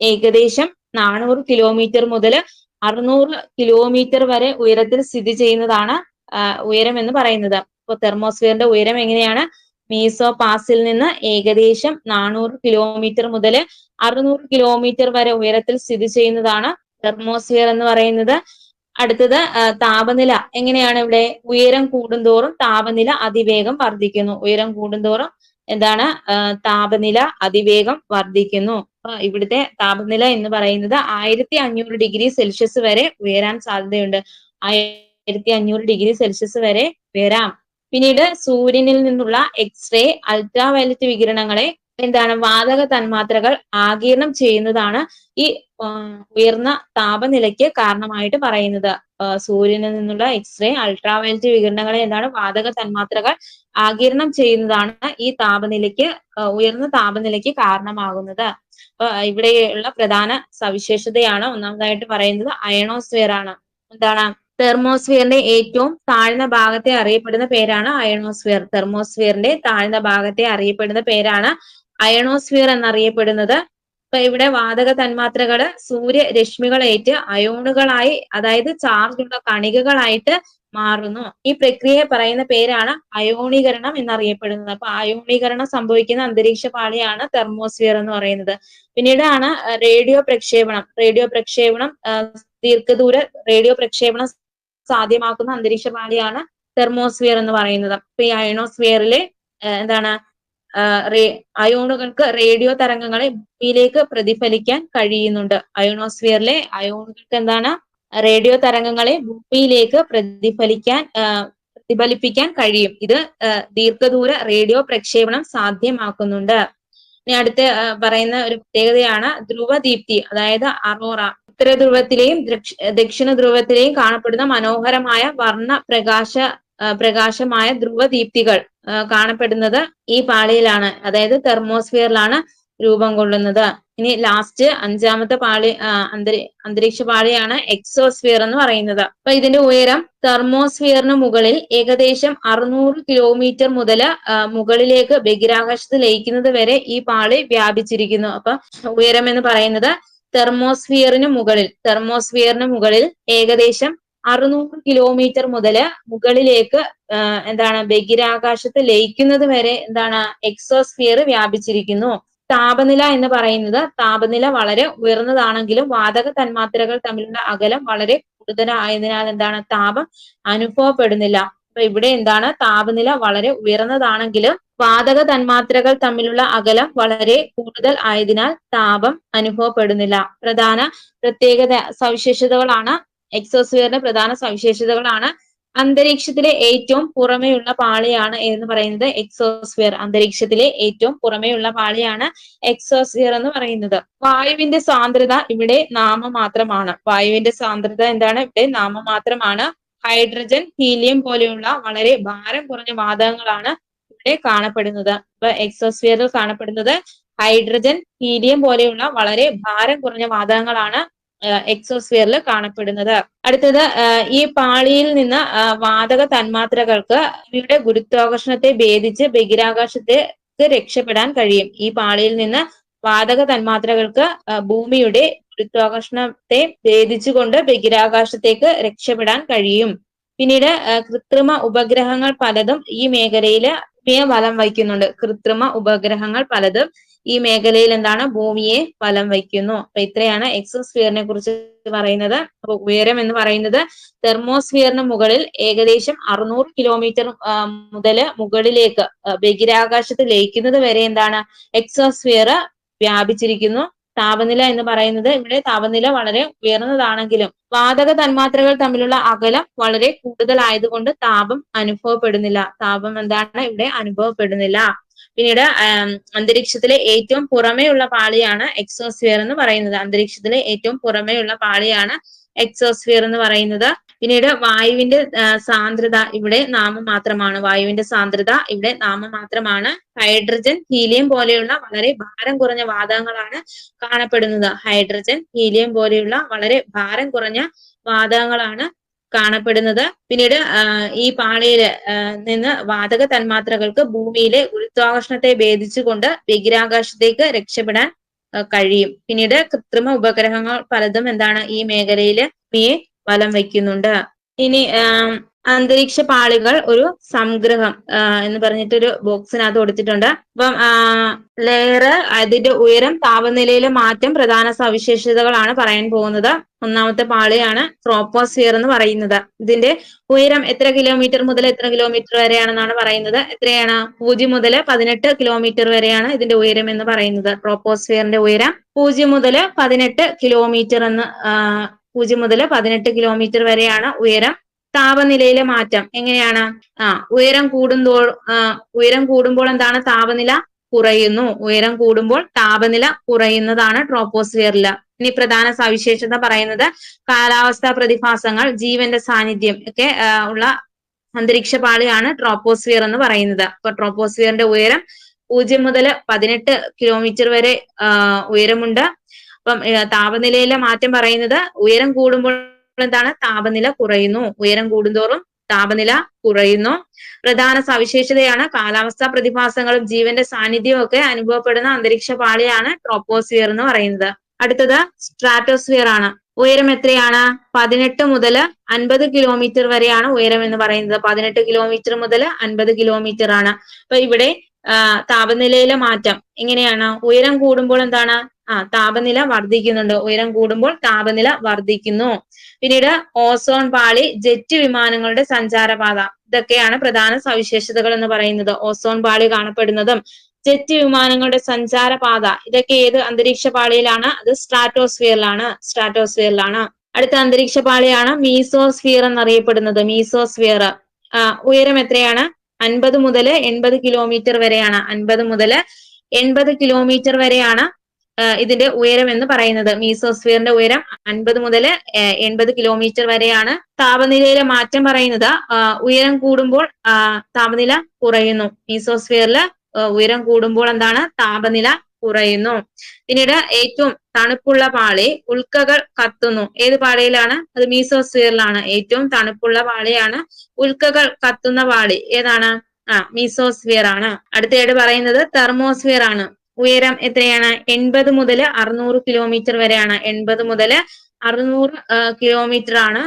A: ഏകദേശം 400 കിലോമീറ്റർ മുതൽ 600 കിലോമീറ്റർ വരെ ഉയരത്തിൽ സ്ഥിതി ചെയ്യുന്നതാണ് ഉയരം എന്ന് പറയുന്നത്. അപ്പൊ തെർമോസ്ഫിയറിന്റെ ഉയരം എങ്ങനെയാണ്? മീസോപാസിൽ നിന്ന് ഏകദേശം 400 കിലോമീറ്റർ മുതൽ 600 കിലോമീറ്റർ വരെ ഉയരത്തിൽ സ്ഥിതി ചെയ്യുന്നതാണ് തെർമോസ്ഫിയർ എന്ന് പറയുന്നത്. അടുത്തത് താപനില എങ്ങനെയാണ്? ഇവിടെ ഉയരം കൂടുന്തോറും താപനില അതിവേഗം വർദ്ധിക്കുന്നു. ഉയരം കൂടുന്തോറും എന്താണ്? താപനില അതിവേഗം വർദ്ധിക്കുന്നു. ഇവിടുത്തെ താപനില എന്ന് പറയുന്നത് 1500 ഡിഗ്രി സെൽഷ്യസ് വരെ ഉയരാൻ സാധ്യതയുണ്ട്. 1500 ഡിഗ്രി സെൽഷ്യസ് വരെ ഉയരാം. പിന്നീട് സൂര്യനിൽ നിന്നുള്ള എക്സ്റേ അൾട്രാവയലറ്റ് വികിരണങ്ങളെ എന്താണ്? വാതക തന്മാത്രകൾ ആഗിരണം ചെയ്യുന്നതാണ് ഈ ഉയർന്ന താപനിലയ്ക്ക് കാരണമായിട്ട് പറയുന്നത്. സൂര്യനിൽ നിന്നുള്ള എക്സ്റേ അൾട്രാവയലറ്റ് വികിരണങ്ങളെ എന്താണ്? വാതക തന്മാത്രകൾ ആഗിരണം ചെയ്യുന്നതാണ് ഈ താപനിലയ്ക്ക് ഉയർന്ന താപനിലയ്ക്ക് കാരണമാകുന്നത്. ഇവിടെയുള്ള പ്രധാന സവിശേഷതയാണ് ഒന്നാമതായിട്ട് പറയുന്നത് അയണോസ്ഫിയർ ആണ്. എന്താണ്? തെർമോസ്ഫിയറിന്റെ ഏറ്റവും താഴ്ന്ന ഭാഗത്തെ അറിയപ്പെടുന്ന പേരാണ് അയണോസ്ഫിയർ. തെർമോസ്ഫിയറിന്റെ താഴ്ന്ന ഭാഗത്തെ അറിയപ്പെടുന്ന പേരാണ് അയണോസ്ഫിയർ എന്നറിയപ്പെടുന്നത്. അപ്പൊ ഇവിടെ വാതക തന്മാത്രകള് സൂര്യരശ്മികളേറ്റ് അയോണുകളായി, അതായത് ചാർജുള്ള കണികകളായിട്ട് മാറുന്നു. ഈ പ്രക്രിയയെ പറയുന്ന പേരാണ് അയോണീകരണം എന്നറിയപ്പെടുന്നത്. അപ്പൊ അയോണീകരണം സംഭവിക്കുന്ന അന്തരീക്ഷ പാളിയാണ് തെർമോസ്ഫിയർ എന്ന് പറയുന്നത്. പിന്നീടാണ് റേഡിയോ പ്രക്ഷേപണം. റേഡിയോ പ്രക്ഷേപണം ദീർഘദൂര റേഡിയോ പ്രക്ഷേപണം സാധ്യമാക്കുന്ന അന്തരീക്ഷ പാളിയാണ് തെർമോസ്ഫിയർ എന്ന് പറയുന്നത്. അപ്പൊ ഈ അയണോസ്ഫിയറിലെ എന്താണ്? അയോണുകൾക്ക് റേഡിയോ തരംഗങ്ങളെ ഭൂമിയിലേക്ക് പ്രതിഫലിക്കാൻ കഴിയുന്നുണ്ട്. അയോണോസ്ഫിയറിലെ അയോണുകൾക്ക് എന്താണ്? റേഡിയോ തരംഗങ്ങളെ ഭൂമിയിലേക്ക് പ്രതിഫലിപ്പിക്കാൻ കഴിയും. ഇത് ദീർഘദൂര റേഡിയോ പ്രക്ഷേപണം സാധ്യമാക്കുന്നുണ്ട്. ഇനി അടുത്ത പറയുന്ന ഒരു പ്രത്യേകതയാണ് ധ്രുവദീപ്തി, അതായത് അറോറ. ഉത്തര ധ്രുവത്തിലെയും ദക്ഷിണ ധ്രുവത്തിലെയും കാണപ്പെടുന്ന മനോഹരമായ പ്രകാശമായ ധ്രുവദീപ്തികൾ കാണപ്പെടുന്നത് ഈ പാളിയിലാണ്, അതായത് തെർമോസ്ഫിയറിലാണ് രൂപം കൊള്ളുന്നത്. ഇനി ലാസ്റ്റ് അഞ്ചാമത്തെ പാളി അന്തരീക്ഷ പാളിയാണ് എക്സോസ്ഫിയർ എന്ന് പറയുന്നത്. അപ്പൊ ഇതിന്റെ ഉയരം തെർമോസ്ഫിയറിന് മുകളിൽ ഏകദേശം 600 കിലോമീറ്റർ മുതൽ മുകളിലേക്ക് ബഹിരാകാശത്ത് ലയിക്കുന്നത് വരെ ഈ പാളി വ്യാപിച്ചിരിക്കുന്നു. അപ്പൊ ഉയരം എന്ന് പറയുന്നത് തെർമോസ്ഫിയറിന് മുകളിൽ ഏകദേശം 600 കിലോമീറ്റർ മുതല് മുകളിലേക്ക് എന്താണ് ബഹിരാകാശത്ത് ലയിക്കുന്നത് വരെ എന്താണ് എക്സോസ്ഫിയർ വ്യാപിച്ചിരിക്കുന്നു. താപനില എന്ന് പറയുന്നത് താപനില വളരെ ഉയർന്നതാണെങ്കിലും വാതക തന്മാത്രകൾ തമ്മിലുള്ള അകലം വളരെ കൂടുതലായതിനാൽ എന്താണ് താപം അനുഭവപ്പെടുന്നില്ല. അപ്പൊ ഇവിടെ എന്താണ് താപനില വളരെ ഉയർന്നതാണെങ്കിലും വാതക തന്മാത്രകൾ തമ്മിലുള്ള അകലം വളരെ കൂടുതൽ ആയതിനാൽ താപം അനുഭവപ്പെടുന്നില്ല. പ്രത്യേകത സവിശേഷതകളാണ് എക്സോസ്ഫിയറിന്റെ പ്രധാന സവിശേഷതകളാണ് അന്തരീക്ഷത്തിലെ ഏറ്റവും പുറമെയുള്ള പാളിയാണ് എന്ന് പറയുന്നത് എക്സോസ്ഫിയർ. അന്തരീക്ഷത്തിലെ ഏറ്റവും പുറമെയുള്ള പാളിയാണ് എക്സോസ്ഫിയർ എന്ന് പറയുന്നത്. വായുവിന്റെ സാന്ദ്രത ഇവിടെ നാമമാത്രമാണ്. വായുവിന്റെ സാന്ദ്രത എന്താണ്? ഇവിടെ നാമമാത്രമാണ്. ഹൈഡ്രജൻ, ഹീലിയം പോലെയുള്ള വളരെ ഭാരം കുറഞ്ഞ വാതകങ്ങളാണ് ഇവിടെ കാണപ്പെടുന്നത്. ഇപ്പൊ എക്സോസ്ഫിയറിൽ കാണപ്പെടുന്നത് ഹൈഡ്രജൻ, ഹീലിയം പോലെയുള്ള വളരെ ഭാരം കുറഞ്ഞ വാതകങ്ങളാണ് എക്സോസ്ഫിയറിൽ കാണപ്പെടുന്നത്. അടുത്തത് ഈ പാളിയിൽ നിന്ന് വാതക തന്മാത്രകൾക്ക് ഇവയുടെ ഗുരുത്വാകർഷണത്തെ ഭേദിച്ച് ബഹിരാകാശത്തേക്ക് രക്ഷപ്പെടാൻ കഴിയും. ഈ പാളിയിൽ നിന്ന് വാതക തന്മാത്രകൾക്ക് ഭൂമിയുടെ ഗുരുത്വാകർഷണത്തെ ഭേദിച്ചുകൊണ്ട് ബഹിരാകാശത്തേക്ക് രക്ഷപ്പെടാൻ കഴിയും. പിന്നീട് കൃത്രിമ ഉപഗ്രഹങ്ങൾ പലതും ഈ മേഖലയിൽ ഭൂമിയെ വലം വയ്ക്കുന്നുണ്ട്. കൃത്രിമ ഉപഗ്രഹങ്ങൾ പലതും ഈ മേഖലയിൽ എന്താണ് ഭൂമിയെ വലം വയ്ക്കുന്നു. അപ്പൊ ഇത്രയാണ് എക്സോസ്ഫിയറിനെ കുറിച്ച് പറയുന്നത്. അപ്പൊ ഉയരം എന്ന് പറയുന്നത് തെർമോസ്ഫിയറിന് മുകളിൽ ഏകദേശം 600 കിലോമീറ്റർ മുതൽ മുകളിലേക്ക് ബഹിരാകാശത്ത് ലയിക്കുന്നത് വരെ എന്താണ് എക്സോസ്ഫിയർ വ്യാപിച്ചിരിക്കുന്നു. താപനില എന്ന് പറയുന്നത് ഇവിടെ താപനില വളരെ ഉയർന്നതാണെങ്കിലും വാതക തന്മാത്രകൾ തമ്മിലുള്ള അകലം വളരെ കൂടുതലായതുകൊണ്ട് താപം അനുഭവപ്പെടുന്നില്ല. താപം എന്താണ് ഇവിടെ അനുഭവപ്പെടുന്നില്ല. പിന്നീട് അന്തരീക്ഷത്തിലെ ഏറ്റവും പുറമേയുള്ള പാളിയാണ് എക്സോസ്ഫിയർ എന്ന് പറയുന്നത്. അന്തരീക്ഷത്തിലെ ഏറ്റവും പുറമേയുള്ള പാളിയാണ് എക്സോസ്ഫിയർ എന്ന് പറയുന്നത്. പിന്നീട് വായുവിന്റെ സാന്ദ്രത ഇവിടെ നാമമാത്രമാണ്. വായുവിന്റെ സാന്ദ്രത ഇവിടെ നാമമാത്രമാണ്. ഹൈഡ്രജൻ, ഹീലിയം പോലെയുള്ള വളരെ ഭാരം കുറഞ്ഞ വാതകങ്ങളാണ് കാണപ്പെടുന്നത്. ഹൈഡ്രജൻ, ഹീലിയം പോലെയുള്ള വളരെ ഭാരം കുറഞ്ഞ വാതകങ്ങളാണ് കാണപ്പെടുന്നത്. പിന്നീട് ഈ പാളിയിൽ നിന്ന് വാതക തന്മാത്രകൾക്ക് ഭൂമിയിലെ ഗുരുത്വാകർഷണത്തെ ഭേദിച്ചുകൊണ്ട് ബഹിരാകാശത്തേക്ക് രക്ഷപ്പെടാൻ കഴിയും. പിന്നീട് കൃത്രിമ ഉപഗ്രഹങ്ങൾ പലതും എന്താണ് ഈ മേഖലയിൽ ഭൂമിയെ വലം വയ്ക്കുന്നുണ്ട്. ഇനി അന്തരീക്ഷ പാളികൾ ഒരു സംഗ്രഹം എന്ന് പറഞ്ഞിട്ടൊരു ബോക്സിനകത്ത് കൊടുത്തിട്ടുണ്ട്. അപ്പം ലെയർ, അതിന്റെ ഉയരം, താപനിലയിലെ മാറ്റം, പ്രധാന സവിശേഷതകളാണ് പറയാൻ പോകുന്നത്. ഒന്നാമത്തെ പാളിയാണ് ട്രോപ്പോസ്ഫിയർ എന്ന് പറയുന്നത്. ഇതിന്റെ ഉയരം എത്ര കിലോമീറ്റർ മുതൽ എത്ര കിലോമീറ്റർ വരെയാണെന്നാണ് പറയുന്നത്. എത്രയാണ്? 0 മുതൽ 18 കിലോമീറ്റർ വരെയാണ് ഇതിന്റെ ഉയരം എന്ന് പറയുന്നത്. ട്രോപ്പോസ്ഫിയറിന്റെ ഉയരം 0 മുതൽ 18 കിലോമീറ്റർ എന്ന് 0 മുതൽ 18 കിലോമീറ്റർ വരെയാണ് ഉയരം. താപനിലയിലെ മാറ്റം എങ്ങനെയാണ്? ഉയരം കൂടുമ്പോൾ എന്താണ്? താപനില കുറയുന്നു. ഉയരം കൂടുമ്പോൾ താപനില കുറയുന്നതാണ് ട്രോപ്പോസ്ഫിയറിൽ. ഇനി പ്രധാന സവിശേഷത പറയുന്നത് കാലാവസ്ഥാ പ്രതിഭാസങ്ങൾ, ജീവന്റെ സാന്നിധ്യം ഒക്കെ ഉള്ള അന്തരീക്ഷ പാളിയാണ് ട്രോപ്പോസ്ഫിയർ എന്ന് പറയുന്നത്. അപ്പൊ ട്രോപ്പോസ്ഫിയറിന്റെ ഉയരം 0 മുതൽ 18 കിലോമീറ്റർ വരെ ഉയരമുണ്ട്. അപ്പം താപനിലയിലെ മാറ്റം പറയുന്നത് ഉയരം കൂടുമ്പോൾ എന്താണ്? താപനില കുറയുന്നു. ഉയരം കൂടുന്തോറും താപനില കുറയുന്നു. പ്രധാന സവിശേഷതയാണ് കാലാവസ്ഥാ പ്രതിഭാസങ്ങളും ജീവന്റെ സാന്നിധ്യവും ഒക്കെ അനുഭവപ്പെടുന്ന അന്തരീക്ഷ പാളിയാണ് ട്രോപ്പോസ്ഫിയർ എന്ന് പറയുന്നത്. അടുത്തത് സ്ട്രാറ്റോസ്ഫിയർ ആണ്. ഉയരം എത്രയാണ്? 18 മുതൽ 50 കിലോമീറ്റർ വരെയാണ് ഉയരം എന്ന് പറയുന്നത്. 18 കിലോമീറ്റർ മുതൽ 50 കിലോമീറ്റർ ആണ്. അപ്പൊ ഇവിടെ താപനിലയിലെ മാറ്റം എങ്ങനെയാണ്? ഉയരം കൂടുമ്പോൾ എന്താണ്? താപനില വർദ്ധിക്കുന്നുണ്ട്. ഉയരം കൂടുമ്പോൾ താപനില വർദ്ധിക്കുന്നു. പിന്നീട് ഓസോൺ പാളി, ജെറ്റ് വിമാനങ്ങളുടെ സഞ്ചാരപാത, ഇതൊക്കെയാണ് പ്രധാന സവിശേഷതകൾ എന്ന് പറയുന്നത്. ഓസോൺ പാളി കാണപ്പെടുന്നതും ജെറ്റ് വിമാനങ്ങളുടെ സഞ്ചാരപാത, ഇതൊക്കെ ഏത് അന്തരീക്ഷ പാളിയിലാണ്? അത് സ്ട്രാറ്റോസ്ഫിയറിലാണ്. അടുത്ത അന്തരീക്ഷ പാളിയാണ് മീസോസ്ഫിയർ എന്നറിയപ്പെടുന്നത്. മീസോസ്ഫിയർ ഉയരം എത്രയാണ്? 50 മുതൽ 80 കിലോമീറ്റർ വരെയാണ്. 50 മുതൽ 80 കിലോമീറ്റർ വരെയാണ് ഇതിന്റെ ഉയരം എന്ന് പറയുന്നത്. മീസോസ്ഫിയറിന്റെ ഉയരം 50 മുതൽ 80 കിലോമീറ്റർ വരെയാണ്. താപനിലയിലെ മാറ്റം പറയുന്നത് ഉയരം കൂടുമ്പോൾ താപനില കുറയുന്നു. മീസോസ്ഫിയറിൽ ഉയരം കൂടുമ്പോൾ എന്താണ്? താപനില കുറയുന്നു. പിന്നീട് ഏറ്റവും തണുപ്പുള്ള പാളി, ഉൽക്കകൾ കത്തുന്നു. ഏത് പാളിയിലാണ്? അത് മീസോസ്ഫിയറിലാണ്. ഏറ്റവും തണുപ്പുള്ള പാളിയാണ് ഉൽക്കകൾ കത്തുന്ന പാളി. ഏതാണ്? മീസോസ്ഫിയർ ആണ്. അടുത്തയായിട്ട് പറയുന്നത് തെർമോസ്ഫിയർ ആണ്. ഉയരം എത്രയാണ്? 80 മുതൽ 600 കിലോമീറ്റർ വരെയാണ്. 80 മുതൽ 600 കിലോമീറ്റർ ആണ്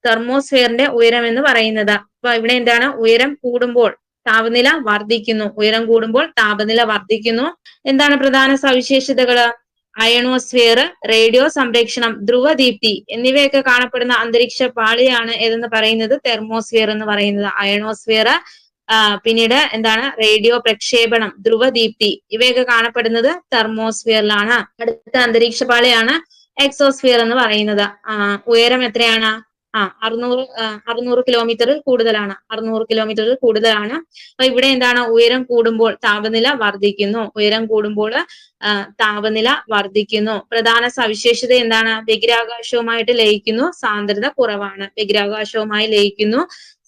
A: തെർമോസ്ഫിയറിന്റെ ഉയരം എന്ന് പറയുന്നത്. അപ്പൊ ഇവിടെ എന്താണ്? ഉയരം കൂടുമ്പോൾ താപനില വർദ്ധിക്കുന്നു. ഉയരം കൂടുമ്പോൾ താപനില വർദ്ധിക്കുന്നു. എന്താണ് പ്രധാന സവിശേഷതകള്? അയണോസ്ഫിയർ, റേഡിയോ സംരക്ഷണം, ധ്രുവദീപ്തി എന്നിവയൊക്കെ കാണപ്പെടുന്ന അന്തരീക്ഷ പാളിയാണ് ഏതെന്ന് പറയുന്നത്? തെർമോസ്ഫിയർ എന്ന് പറയുന്നത്. അയണോസ്ഫിയർ, പിന്നീട് എന്താണ്? റേഡിയോ പ്രക്ഷേപണം, ധ്രുവദീപ്തി ഇവയൊക്കെ കാണപ്പെടുന്നത് തെർമോസ്ഫിയറിലാണ്. അടുത്ത അന്തരീക്ഷ പാളിയാണ് എക്സോസ്ഫിയർ എന്ന് പറയുന്നത്. ഉയരം എത്രയാണ്? 600 കിലോമീറ്ററിൽ കൂടുതലാണ്. 600 കിലോമീറ്ററിൽ കൂടുതലാണ്. അപ്പൊ ഇവിടെ എന്താണ്? ഉയരം കൂടുമ്പോൾ താപനില വർദ്ധിക്കുന്നു. ഉയരം കൂടുമ്പോൾ താപനില വർദ്ധിക്കുന്നു. പ്രധാന സവിശേഷത എന്താണ്? ബഹിരാകാശവുമായിട്ട് ലയിക്കുന്നു, സാന്ദ്രത കുറവാണ്. ബഹിരാകാശവുമായി ലയിക്കുന്നു,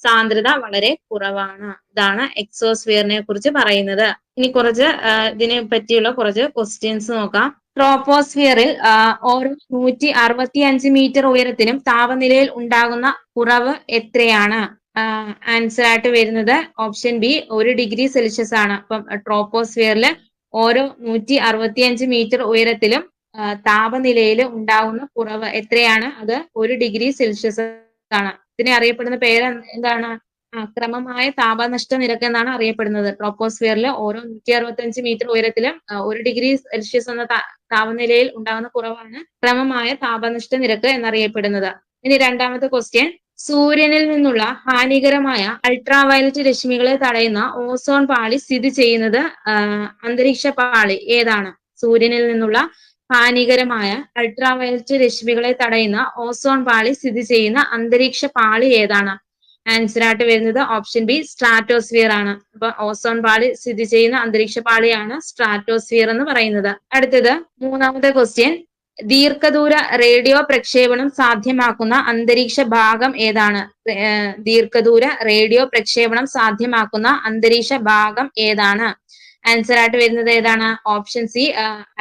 A: സാന്ദ്രത വളരെ കുറവാണ്. ഇതാണ് എക്സോസ്ഫിയറിനെ കുറിച്ച് പറയുന്നത്. ഇനി കുറച്ച് ഇതിനെ പറ്റിയുള്ള കുറച്ച് ക്വസ്റ്റ്യൻസ് നോക്കാം. ട്രോപ്പോസ്ഫിയറിൽ ഓരോ 165 മീറ്റർ ഉയരത്തിനും താപനിലയിൽ ഉണ്ടാകുന്ന കുറവ് എത്രയാണ്? ആൻസർ ആയിട്ട് വരുന്നത് ഓപ്ഷൻ ബി 1 ഡിഗ്രി സെൽഷ്യസ് ആണ്. അപ്പം ട്രോപ്പോസ്ഫിയറിൽ ഓരോ 165 മീറ്റർ ഉയരത്തിലും താപനിലയിൽ ഉണ്ടാകുന്ന കുറവ് എത്രയാണ്? അത് 1 ഡിഗ്രി സെൽഷ്യസ് ആണ്. ഇതിനെ അറിയപ്പെടുന്ന പേര് എന്താണ്? ക്രമമായ താപനഷ്ട നിരക്ക് എന്നാണ് അറിയപ്പെടുന്നത്. ട്രോപ്പോസ്ഫിയറിൽ ഓരോ 165 മീറ്റർ ഉയരത്തിലും 1 ഡിഗ്രി സെൽഷ്യസ് എന്ന താപനിലയിൽ ഉണ്ടാകുന്ന കുറവാണ് ക്രമമായ താപനഷ്ട നിരക്ക് എന്നറിയപ്പെടുന്നത്. ഇനി രണ്ടാമത്തെ ക്വസ്റ്റ്യൻ, സൂര്യനിൽ നിന്നുള്ള ഹാനികരമായ അൾട്രാവയലറ്റ് രശ്മികളെ തടയുന്ന ഓസോൺ പാളി സ്ഥിതി ചെയ്യുന്നത് അന്തരീക്ഷ പാളി ഏതാണ്? സൂര്യനിൽ നിന്നുള്ള ഹാനികരമായ അൾട്രാവയലറ്റ് രശ്മികളെ തടയുന്ന ഓസോൺ പാളി സ്ഥിതി ചെയ്യുന്ന അന്തരീക്ഷ പാളി ഏതാണ്? ആൻസർ ആയിട്ട് വരുന്നത് ഓപ്ഷൻ ബി സ്ട്രാറ്റോസ്ഫിയർ ആണ്. അപ്പൊ ഓസോൺ പാളി സ്ഥിതി ചെയ്യുന്ന അന്തരീക്ഷ പാളിയാണ് സ്ട്രാറ്റോസ്ഫിയർ എന്ന് പറയുന്നത്. അടുത്തത് മൂന്നാമത്തെ ക്വസ്റ്റ്യൻ, ദീർഘദൂര റേഡിയോ പ്രക്ഷേപണം സാധ്യമാക്കുന്ന അന്തരീക്ഷ ഭാഗം ഏതാണ്? ദീർഘദൂര റേഡിയോ പ്രക്ഷേപണം സാധ്യമാക്കുന്ന അന്തരീക്ഷ ഭാഗം ഏതാണ്? ആൻസർ ആയിട്ട് വരുന്നത് ഏതാണ്? ഓപ്ഷൻ സി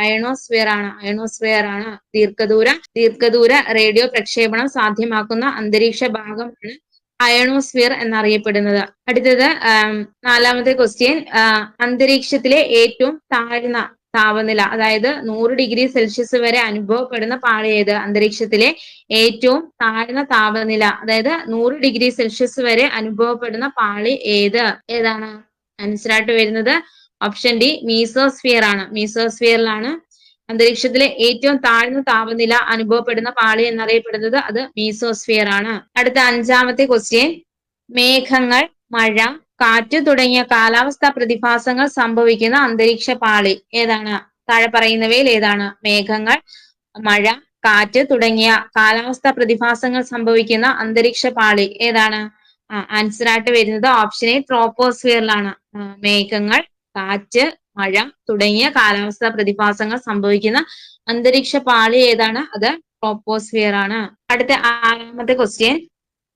A: അയണോസ്ഫിയർ ആണ്. അയണോസ്ഫിയർ ആണ് ദീർഘദൂര റേഡിയോ പ്രക്ഷേപണം സാധ്യമാക്കുന്ന അന്തരീക്ഷ ഭാഗമാണ് അയണോസ്ഫിയർ എന്നറിയപ്പെടുന്നത്. അടുത്തത് നാലാമത്തെ ക്വസ്റ്റ്യൻ, അന്തരീക്ഷത്തിലെ ഏറ്റവും താഴ്ന്ന താപനില, അതായത് 100 ഡിഗ്രി സെൽഷ്യസ് വരെ അനുഭവപ്പെടുന്ന പാളി ഏത്? അന്തരീക്ഷത്തിലെ ഏറ്റവും താഴ്ന്ന താപനില, അതായത് 100 ഡിഗ്രി സെൽഷ്യസ് വരെ അനുഭവപ്പെടുന്ന പാളി ഏതാണ്? ആൻസർ ആയിട്ട് വരുന്നത് ഓപ്ഷൻ ഡി മീസോസ്ഫിയർ ആണ്. മീസോസ്ഫിയറിലാണ് അന്തരീക്ഷത്തിലെ ഏറ്റവും താഴ്ന്ന താപനില അനുഭവപ്പെടുന്ന പാളി എന്നറിയപ്പെടുന്നത്. അത് മീസോസ്ഫിയർ ആണ്. അടുത്ത അഞ്ചാമത്തെ ക്വസ്റ്റ്യൻ, മേഘങ്ങൾ, മഴ, കാറ്റ് തുടങ്ങിയ കാലാവസ്ഥാ പ്രതിഭാസങ്ങൾ സംഭവിക്കുന്ന അന്തരീക്ഷ പാളി ഏതാണ്? താഴെ പറയുന്നവയിൽ ഏതാണ്? മേഘങ്ങൾ, മഴ, കാറ്റ് തുടങ്ങിയ കാലാവസ്ഥാ പ്രതിഭാസങ്ങൾ സംഭവിക്കുന്ന അന്തരീക്ഷ പാളി ഏതാണ്? ആൻസർ ആയിട്ട് വരുന്നത് ഓപ്ഷൻ എ ട്രോപ്പോസ്ഫിയറിലാണ്. മേഘങ്ങൾ, കാറ്റ്, മഴ തുടങ്ങിയ കാലാവസ്ഥാ പ്രതിഭാസങ്ങൾ സംഭവിക്കുന്ന അന്തരീക്ഷ പാളി ഏതാണ്? അത് ട്രോപ്പോസ്ഫിയർ ആണ്. അടുത്ത ആറാമത്തെ ക്വസ്റ്റ്യൻ,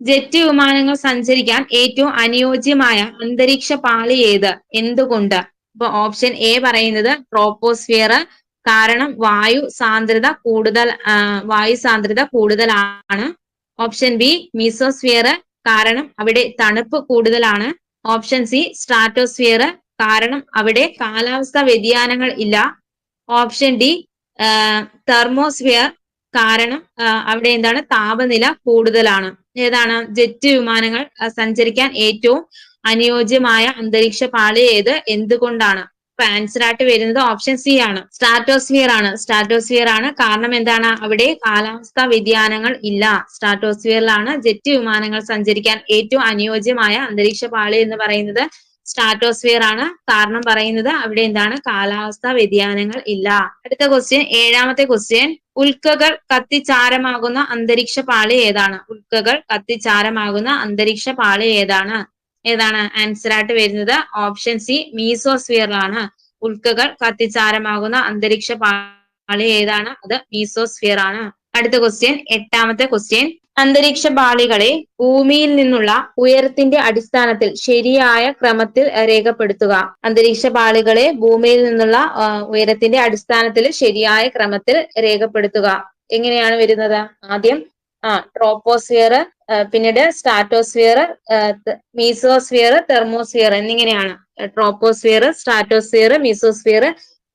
A: ജെറ്റ് വിമാനങ്ങൾ സഞ്ചരിക്കാൻ ഏറ്റവും അനുയോജ്യമായ അന്തരീക്ഷ പാളി ഏത്? എന്തുകൊണ്ട്? ഇപ്പൊ ഓപ്ഷൻ എ പറയുന്നത് ട്രോപ്പോസ്ഫിയർ, കാരണം വായു സാന്ദ്രത കൂടുതലാണ്. ഓപ്ഷൻ ബി മീസോസ്ഫിയർ, കാരണം അവിടെ തണുപ്പ് കൂടുതലാണ്. ഓപ്ഷൻ സി സ്ട്രാറ്റോസ്ഫിയർ, കാരണം അവിടെ കാലാവസ്ഥാ വ്യതിയാനങ്ങൾ ഇല്ല. ഓപ്ഷൻ ഡി തെർമോസ്ഫിയർ, കാരണം അവിടെ എന്താണ്? താപനില കൂടുതലാണ്. ഏതാണ്? ജെറ്റ് വിമാനങ്ങൾ സഞ്ചരിക്കാൻ ഏറ്റവും അനുയോജ്യമായ അന്തരീക്ഷ പാളി ഏത്? എന്തുകൊണ്ടാണ്? അപ്പൊ ആൻസർ ആയിട്ട് വരുന്നത് ഓപ്ഷൻ സി ആണ്, സ്ട്രാറ്റോസ്ഫിയർ ആണ്. സ്ട്രാറ്റോസ്ഫിയർ ആണ്, കാരണം എന്താണ്? അവിടെ കാലാവസ്ഥാ വ്യതിയാനങ്ങൾ ഇല്ല. സ്ട്രാറ്റോസ്ഫിയറിലാണ് ജെറ്റ് വിമാനങ്ങൾ സഞ്ചരിക്കാൻ ഏറ്റവും അനുയോജ്യമായ അന്തരീക്ഷ പാളി എന്ന് പറയുന്നത് സ്ട്രാറ്റോസ്ഫിയർ ആണ്. കാരണം പറയുന്നത് അവിടെ എന്താണ്? കാലാവസ്ഥാ വ്യതിയാനങ്ങൾ ഇല്ല. അടുത്ത ക്വസ്റ്റ്യൻ, ഏഴാമത്തെ ക്വസ്റ്റ്യൻ, ഉൽക്കകൾ കത്തിച്ചാരമാകുന്ന അന്തരീക്ഷ പാളി ഏതാണ്? ഉൽക്കകൾ കത്തിച്ചാരമാകുന്ന അന്തരീക്ഷ പാളി ഏതാണ്? ആൻസർ ആയിട്ട് വരുന്നത് ഓപ്ഷൻ സി മീസോസ്ഫിയറിലാണ്. ഉൽക്കകൾ കത്തിച്ചാരമാകുന്ന അന്തരീക്ഷ പാളി ഏതാണ്? അത് മീസോസ്ഫിയർ ആണ്. അടുത്ത ക്വസ്റ്റ്യൻ, എട്ടാമത്തെ ക്വസ്റ്റ്യൻ, അന്തരീക്ഷ പാളികളെ ഭൂമിയിൽ നിന്നുള്ള ഉയരത്തിന്റെ അടിസ്ഥാനത്തിൽ ശരിയായ ക്രമത്തിൽ രേഖപ്പെടുത്തുക. അന്തരീക്ഷ പാളികളെ ഭൂമിയിൽ നിന്നുള്ള ഉയരത്തിന്റെ അടിസ്ഥാനത്തിൽ ശരിയായ ക്രമത്തിൽ രേഖപ്പെടുത്തുക. എങ്ങനെയാണ് വരുന്നത്? ആദ്യം ട്രോപ്പോസ്ഫിയർ, പിന്നീട് സ്ട്രാറ്റോസ്ഫിയർ, മീസോസ്ഫിയർ, തെർമോസ്ഫിയർ എന്നിങ്ങനെയാണ്. Troposphere, stratosphere, mesosphere,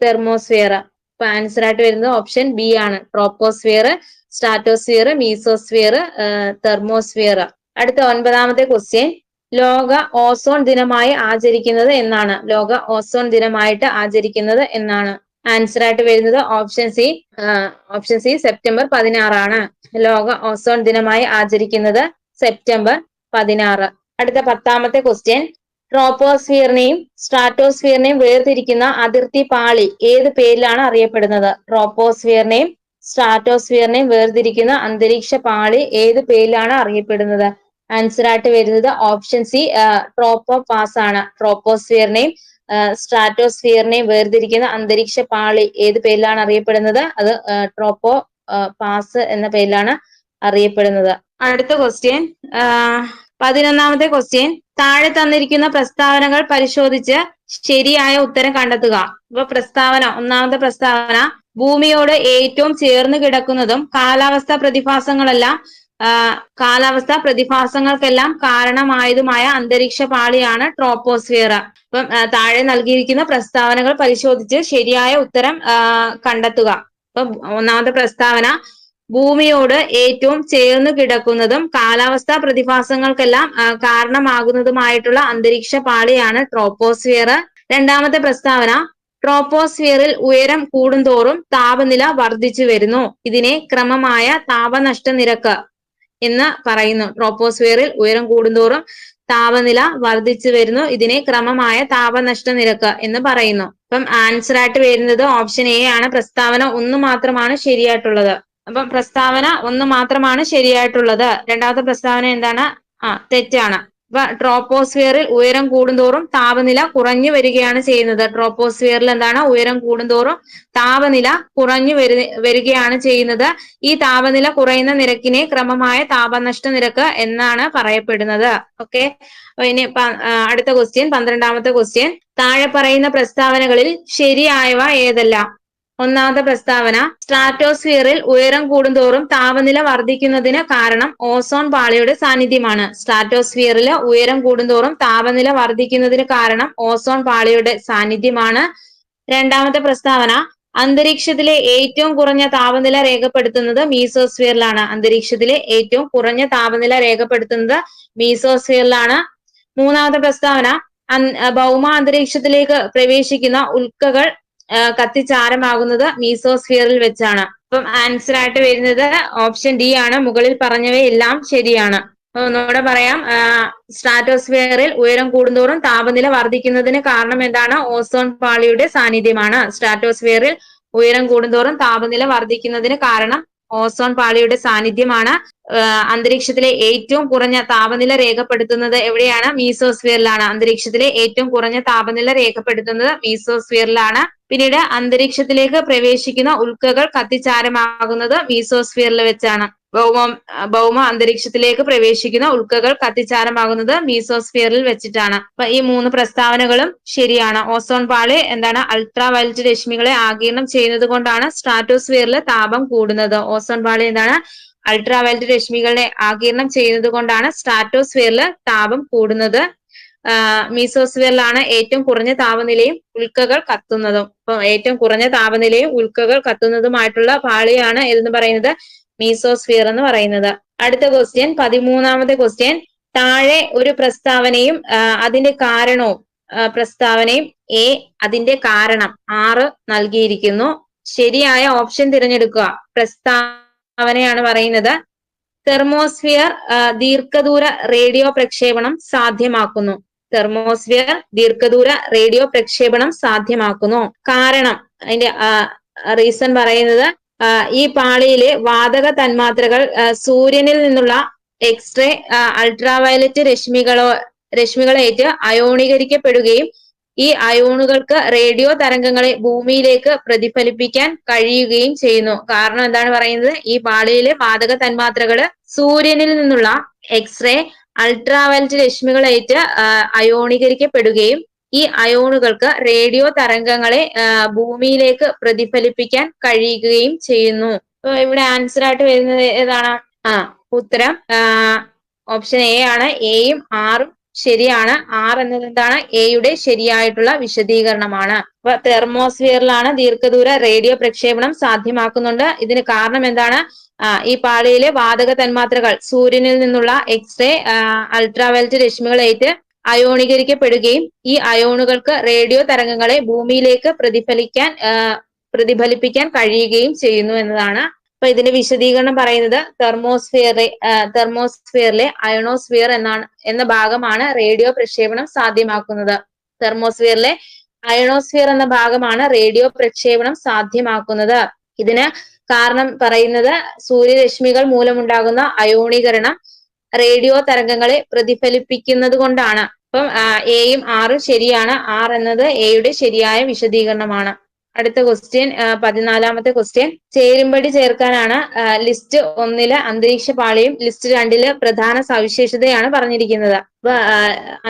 A: thermosphere. അപ്പൊ ആൻസർ ആയിട്ട് വരുന്നത് ഓപ്ഷൻ ബി ആണ്. Troposphere, stratosphere, mesosphere, thermosphere. അടുത്ത ഒൻപതാമത്തെ ക്വസ്റ്റ്യൻ, ലോക ഓസോൺ ദിനമായി ആചരിക്കുന്നത് എന്നാണ്? ലോക ഓസോൺ ദിനമായിട്ട് ആചരിക്കുന്നത് എന്നാണ്? ആൻസർ ആയിട്ട് വരുന്നത് ഓപ്ഷൻ സി. സെപ്റ്റംബർ 16 ലോക ഓസോൺ ദിനമായി ആചരിക്കുന്നത് സെപ്റ്റംബർ 16. അടുത്ത 10ാമത്തെ ക്വസ്റ്റ്യൻ, ട്രോപ്പോസ്ഫിയറിനെയും സ്ട്രാറ്റോസ്ഫിയറിനെയും വേർതിരിക്കുന്ന അതിർത്തി പാളി ഏത് പേരിലാണ് അറിയപ്പെടുന്നത്? ട്രോപ്പോസ്ഫിയറിനെയും സ്ട്രാറ്റോസ്ഫിയറിനെയും വേർതിരിക്കുന്ന അന്തരീക്ഷ പാളി ഏത് പേരിലാണ് അറിയപ്പെടുന്നത്? ആൻസർ ആയിട്ട് വരുന്നത് ഓപ്ഷൻ സി, ട്രോപ്പോപാസ് ആണ്. ട്രോപ്പോസ്ഫിയറിനെയും സ്ട്രാറ്റോസ്ഫിയറിനെയും വേർതിരിക്കുന്ന അന്തരീക്ഷ പാളി ഏത് പേരിലാണ് അറിയപ്പെടുന്നത്? അത് ട്രോപ്പോ പാസ് എന്ന പേരിലാണ് അറിയപ്പെടുന്നത്. അടുത്ത ക്വസ്റ്റ്യൻ, 11ാമത്തെ ക്വസ്റ്റ്യൻ, താഴെ തന്നിരിക്കുന്ന പ്രസ്താവനകൾ പരിശോധിച്ച് ശരിയായ ഉത്തരം കണ്ടെത്തുക. അപ്പൊ പ്രസ്താവന, ഒന്നാമത്തെ പ്രസ്താവന, ഭൂമിയോട് ഏറ്റവും ചേർന്ന് കിടക്കുന്നതും കാലാവസ്ഥാ പ്രതിഭാസങ്ങൾക്കെല്ലാം കാരണമായതുമായ അന്തരീക്ഷ പാളിയാണ് ട്രോപ്പോസ്ഫിയർ. അപ്പം താഴെ നൽകിയിരിക്കുന്ന പ്രസ്താവനകൾ പരിശോധിച്ച് ശരിയായ ഉത്തരം കണ്ടെത്തുക. അപ്പം ഒന്നാമത്തെ പ്രസ്താവന, ഭൂമിയോട് ഏറ്റവും ചേർന്ന് കിടക്കുന്നതും കാലാവസ്ഥാ പ്രതിഭാസങ്ങൾക്കെല്ലാം കാരണമാകുന്നതുമായിട്ടുള്ള അന്തരീക്ഷ പാളിയാണ് ട്രോപ്പോസ്ഫിയർ. രണ്ടാമത്തെ പ്രസ്താവന, ട്രോപ്പോസ്ഫിയറിൽ ഉയരം കൂടുന്തോറും താപനില വർദ്ധിച്ചു വരുന്നു. ഇതിനെ ക്രമമായ താപനഷ്ട നിരക്ക് എന്ന് പറയുന്നു. ട്രോപ്പോസ്ഫിയറിൽ ഉയരം കൂടുന്തോറും താപനില വർദ്ധിച്ചു വരുന്നു. ഇതിനെ ക്രമമായ താപനഷ്ട നിരക്ക് എന്ന് പറയുന്നു. അപ്പം ആൻസർ ആയിട്ട് വരുന്നത് ഓപ്ഷൻ എ ആണ്. പ്രസ്താവന 1 മാത്രമാണ് ശരിയായിട്ടുള്ളത്. അപ്പം പ്രസ്താവന 1 മാത്രമാണ് ശരിയായിട്ടുള്ളത്. രണ്ടാമത്തെ പ്രസ്താവന എന്താണ്? തെറ്റാണ്. അപ്പൊ ട്രോപ്പോസ്ഫിയറിൽ ഉയരം കൂടുന്തോറും താപനില കുറഞ്ഞു വരികയാണ് ചെയ്യുന്നത്. ട്രോപ്പോസ്ഫിയറിൽ എന്താണ്? ഉയരം കൂടുന്തോറും താപനില കുറഞ്ഞു വരികയാണ് ചെയ്യുന്നത്. ഈ താപനില കുറയുന്ന നിരക്കിനെ ക്രമമായ താപനഷ്ട നിരക്ക് എന്നാണ് പറയപ്പെടുന്നത്. ഓക്കെ, ഇനി അടുത്ത ക്വസ്റ്റ്യൻ, 12ാമത്തെ ക്വസ്റ്റ്യൻ, താഴെ പറയുന്ന പ്രസ്താവനകളിൽ ശരിയായവ ഏതെല്ലാം? ഒന്നാമത്തെ പ്രസ്താവന, സ്ട്രാറ്റോസ്ഫിയറിൽ ഉയരം കൂടുന്തോറും താപനില വർദ്ധിക്കുന്നതിന് കാരണം ഓസോൺ പാളിയുടെ സാന്നിധ്യമാണ്. സ്ട്രാറ്റോസ്ഫിയറിൽ ഉയരം കൂടുന്തോറും താപനില വർദ്ധിക്കുന്നതിന് കാരണം ഓസോൺ പാളിയുടെ സാന്നിധ്യമാണ്. രണ്ടാമത്തെ പ്രസ്താവന, അന്തരീക്ഷത്തിലെ ഏറ്റവും കുറഞ്ഞ താപനില രേഖപ്പെടുത്തുന്നത് മീസോസ്ഫിയറിലാണ്. അന്തരീക്ഷത്തിലെ ഏറ്റവും കുറഞ്ഞ താപനില രേഖപ്പെടുത്തുന്നത് മീസോസ്ഫിയറിലാണ്. മൂന്നാമത്തെ പ്രസ്താവന, ഭൗമ അന്തരീക്ഷത്തിലേക്ക് പ്രവേശിക്കുന്ന ഉൽക്കകൾ കത്തിച്ചാരമാകുന്നത് മീസോസ്ഫിയറിൽ വെച്ചാണ്. അപ്പം ആൻസർ ആയിട്ട് വരുന്നത് ഓപ്ഷൻ ഡി ആണ്. മുകളിൽ പറഞ്ഞവയെല്ലാം ശരിയാണ്. ഒന്നുകൂടെ പറയാം, സ്ട്രാറ്റോസ്ഫിയറിൽ ഉയരം കൂടുന്തോറും താപനില വർദ്ധിക്കുന്നതിന് കാരണം എന്താണ്? ഓസോൺ പാളിയുടെ സാന്നിധ്യമാണ്. സ്ട്രാറ്റോസ്ഫിയറിൽ ഉയരം കൂടുന്തോറും താപനില വർദ്ധിക്കുന്നതിന് കാരണം ഓസോൺ പാളിയുടെ സാന്നിധ്യമാണ്. അന്തരീക്ഷത്തിലെ ഏറ്റവും കുറഞ്ഞ താപനില രേഖപ്പെടുത്തുന്നത് എവിടെയാണ്? മീസോസ്ഫിയറിലാണ്. അന്തരീക്ഷത്തിലെ ഏറ്റവും കുറഞ്ഞ താപനില രേഖപ്പെടുത്തുന്നത് മീസോസ്ഫിയറിലാണ്. പിന്നീട് അന്തരീക്ഷത്തിലേക്ക് പ്രവേശിക്കുന്ന ഉൽക്കകൾ കത്തിച്ചാരമാകുന്നത് മീസോസ്ഫിയറിൽ വെച്ചാണ്. ഭൗമ അന്തരീക്ഷത്തിലേക്ക് പ്രവേശിക്കുന്ന ഉൽക്കകൾ കത്തിച്ചാരമാകുന്നത് മീസോസ്ഫിയറിൽ വെച്ചിട്ടാണ്. അപ്പൊ ഈ 3 പ്രസ്താവനകളും ശരിയാണ്. ഓസോൺ പാളി എന്താണ്? അൾട്രാ വയലറ്റ് രശ്മികളെ ആഗിരണം ചെയ്യുന്നത് കൊണ്ടാണ് സ്ട്രാറ്റോസ്ഫിയറിൽ താപം കൂടുന്നത്. ഓസോൺ പാളി എന്താണ്? അൾട്രാ വയലറ്റ് രശ്മികളെ ആഗിരണം ചെയ്യുന്നത് കൊണ്ടാണ് സ്ട്രാറ്റോസ്ഫിയറിൽ താപം കൂടുന്നത്. മീസോസ്ഫിയറിലാണ് ഏറ്റവും കുറഞ്ഞ താപനിലയും ഉൽക്കകൾ കത്തുന്നതും. അപ്പൊ ഏറ്റവും കുറഞ്ഞ താപനിലയും ഉൽക്കകൾ കത്തുന്നതുമായിട്ടുള്ള പാളിയാണ് ഏതെന്ന് പറയുന്നത്? മീസോസ്ഫിയർ എന്ന് പറയുന്നത്. അടുത്ത ക്വസ്റ്റ്യൻ, 13ാമത്തെ ക്വസ്റ്റ്യൻ, താഴെ ഒരു പ്രസ്താവനയും അതിന്റെ കാരണവും പ്രസ്താവനയും എ, അതിന്റെ കാരണം 6 നൽകിയിരിക്കുന്നു. ശരിയായ ഓപ്ഷൻ തിരഞ്ഞെടുക്കുക. പ്രസ്താവനയാണ് പറയുന്നത്, തെർമോസ്ഫിയർ ദീർഘദൂര റേഡിയോ പ്രക്ഷേപണം സാധ്യമാക്കുന്നു. തെർമോസ്ഫിയർ ദീർഘദൂര റേഡിയോ പ്രക്ഷേപണം സാധ്യമാക്കുന്നു. കാരണം, അതിന്റെ റീസൺ പറയുന്നത്, ഈ പാളിയിലെ വാതക തന്മാത്രകൾ സൂര്യനിൽ നിന്നുള്ള എക്സ്റേ അൾട്രാവയലറ്റ് രശ്മികളേറ്റ് അയോണീകരിക്കപ്പെടുകയും ഈ അയോണുകൾക്ക് റേഡിയോ തരംഗങ്ങളെ ഭൂമിയിലേക്ക് പ്രതിഫലിപ്പിക്കാൻ കഴിയുകയും ചെയ്യുന്നു. കാരണം എന്താണ് പറയുന്നത്? ഈ പാളിയിലെ വാതക തന്മാത്രകള് സൂര്യനിൽ നിന്നുള്ള എക്സ്റേ, അൾട്രാവയലറ്റ് രശ്മികളേറ്റ് അയോണീകരിക്കപ്പെടുകയും ഈ അയോണുകൾക്ക് റേഡിയോ തരംഗങ്ങളെ ഭൂമിയിലേക്ക് പ്രതിഫലിപ്പിക്കാൻ കഴിയുകയും ചെയ്യുന്നു. അപ്പൊ ഇവിടെ ആൻസർ ആയിട്ട് വരുന്നത് ഏതാണ്? ഉത്തരം ഓപ്ഷൻ എ ആണ്. എയും ആറും ശരിയാണ്. എന്നത് എന്താണ്? എയുടെ ശരിയായിട്ടുള്ള വിശദീകരണമാണ്. അപ്പൊ തെർമോസ്ഫിയറിലാണ് ദീർഘദൂര റേഡിയോ പ്രക്ഷേപണം സാധ്യമാക്കുന്നുണ്ട്. ഇതിന് കാരണം എന്താണ്? ഈ പാളിയിലെ വാതക തന്മാത്രകൾ സൂര്യനിൽ നിന്നുള്ള എക്സ്റേ, അൾട്രാവയലറ്റ് രശ്മികളേറ്റ് അയോണീകരിക്കപ്പെടുകയും ഈ അയോണുകൾക്ക് റേഡിയോ തരംഗങ്ങളെ ഭൂമിയിലേക്ക് പ്രതിഫലിപ്പിക്കാൻ കഴിയുകയും ചെയ്യുന്നു എന്നതാണ്. അപ്പൊ ഇതിന്റെ വിശദീകരണം പറയുന്നത് തെർമോസ്ഫിയറിലെ അയണോസ്ഫിയർ എന്ന ഭാഗമാണ് റേഡിയോ പ്രക്ഷേപണം സാധ്യമാക്കുന്നത്. തെർമോസ്ഫിയറിലെ അയണോസ്ഫിയർ എന്ന ഭാഗമാണ് റേഡിയോ പ്രക്ഷേപണം സാധ്യമാക്കുന്നത്. ഇതിന് കാരണം പറയുന്നത് സൂര്യരശ്മികൾ മൂലമുണ്ടാകുന്ന അയോണീകരണം റേഡിയോ തരംഗങ്ങളെ പ്രതിഫലിപ്പിക്കുന്നത് കൊണ്ടാണ്. അപ്പം എയും ആറും ശരിയാണ്. എന്നത് എയുടെ ശരിയായ വിശദീകരണമാണ്. അടുത്ത ക്വസ്റ്റ്യൻ 14ാമത്തെ ക്വസ്റ്റ്യൻ. ചേരുംപടി ചേർക്കാനാണ് ലിസ്റ്റ് 1 അന്തരീക്ഷ പാളിയും ലിസ്റ്റ് 2 പ്രധാന സവിശേഷതയാണ് പറഞ്ഞിരിക്കുന്നത്. അപ്പൊ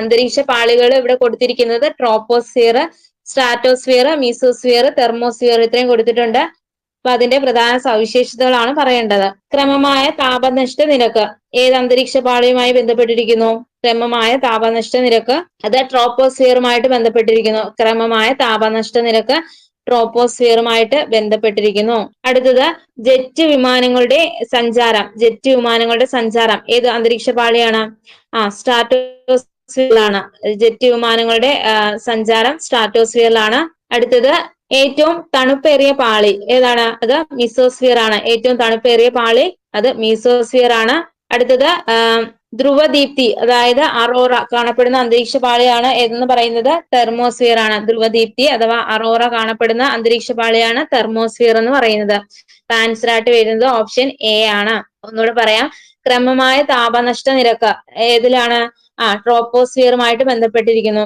A: അന്തരീക്ഷ പാളികൾ ഇവിടെ കൊടുത്തിരിക്കുന്നത് ട്രോപ്പോസ്ഫിയർ, സ്ട്രാറ്റോസ്ഫിയർ, മീസോസ്ഫിയർ, തെർമോസ്ഫിയർ ഇത്രയും കൊടുത്തിട്ടുണ്ട്. അപ്പൊ അതിന്റെ പ്രധാന സവിശേഷതകളാണ് പറയേണ്ടത്. ക്രമമായ താപനഷ്ട നിരക്ക് ഏത് അന്തരീക്ഷ പാളിയുമായി ബന്ധപ്പെട്ടിരിക്കുന്നു? ക്രമമായ താപനഷ്ട നിരക്ക് അത് ട്രോപ്പോസ്ഫിയറുമായിട്ട് ബന്ധപ്പെട്ടിരിക്കുന്നു. ക്രമമായ താപനഷ്ട നിരക്ക് ട്രോപ്പോസ്ഫിയറുമായിട്ട് ബന്ധപ്പെട്ടിരിക്കുന്നു. അടുത്തത് ജെറ്റ് വിമാനങ്ങളുടെ സഞ്ചാരം ഏത് അന്തരീക്ഷ പാളിയാണ്? സ്ട്രാറ്റോസ്ഫിയറിലാണ്. ജെറ്റ് വിമാനങ്ങളുടെ സഞ്ചാരം സ്ട്രാറ്റോസ്ഫിയറിലാണ്. അടുത്തത് ഏറ്റവും തണുപ്പേറിയ പാളി ഏതാണ്? അത് മീസോസ്ഫിയർ ആണ്. ഏറ്റവും തണുപ്പേറിയ പാളി അത് മീസോസ്ഫിയർ ആണ്. അടുത്തത് ധ്രുവദീപ്തി അതായത് അറോറ കാണപ്പെടുന്ന അന്തരീക്ഷ പാളിയാണ് ഏതെന്ന് പറയുന്നത്? തെർമോസ്ഫിയർ ആണ്. ധ്രുവദീപ്തി അഥവാ അറോറ കാണപ്പെടുന്ന അന്തരീക്ഷ പാളിയാണ് തെർമോസ്ഫിയർ എന്ന് പറയുന്നത്. ആൻസർ ആയിട്ട് വരുന്നത് ഓപ്ഷൻ എ ആണ്. ഒന്നുകൂടെ പറയാം. ക്രമമായ താപനഷ്ട നിരക്ക് ഏതിലാണ്? ട്രോപ്പോസ്ഫിയറുമായിട്ട് ബന്ധപ്പെട്ടിരിക്കുന്നു.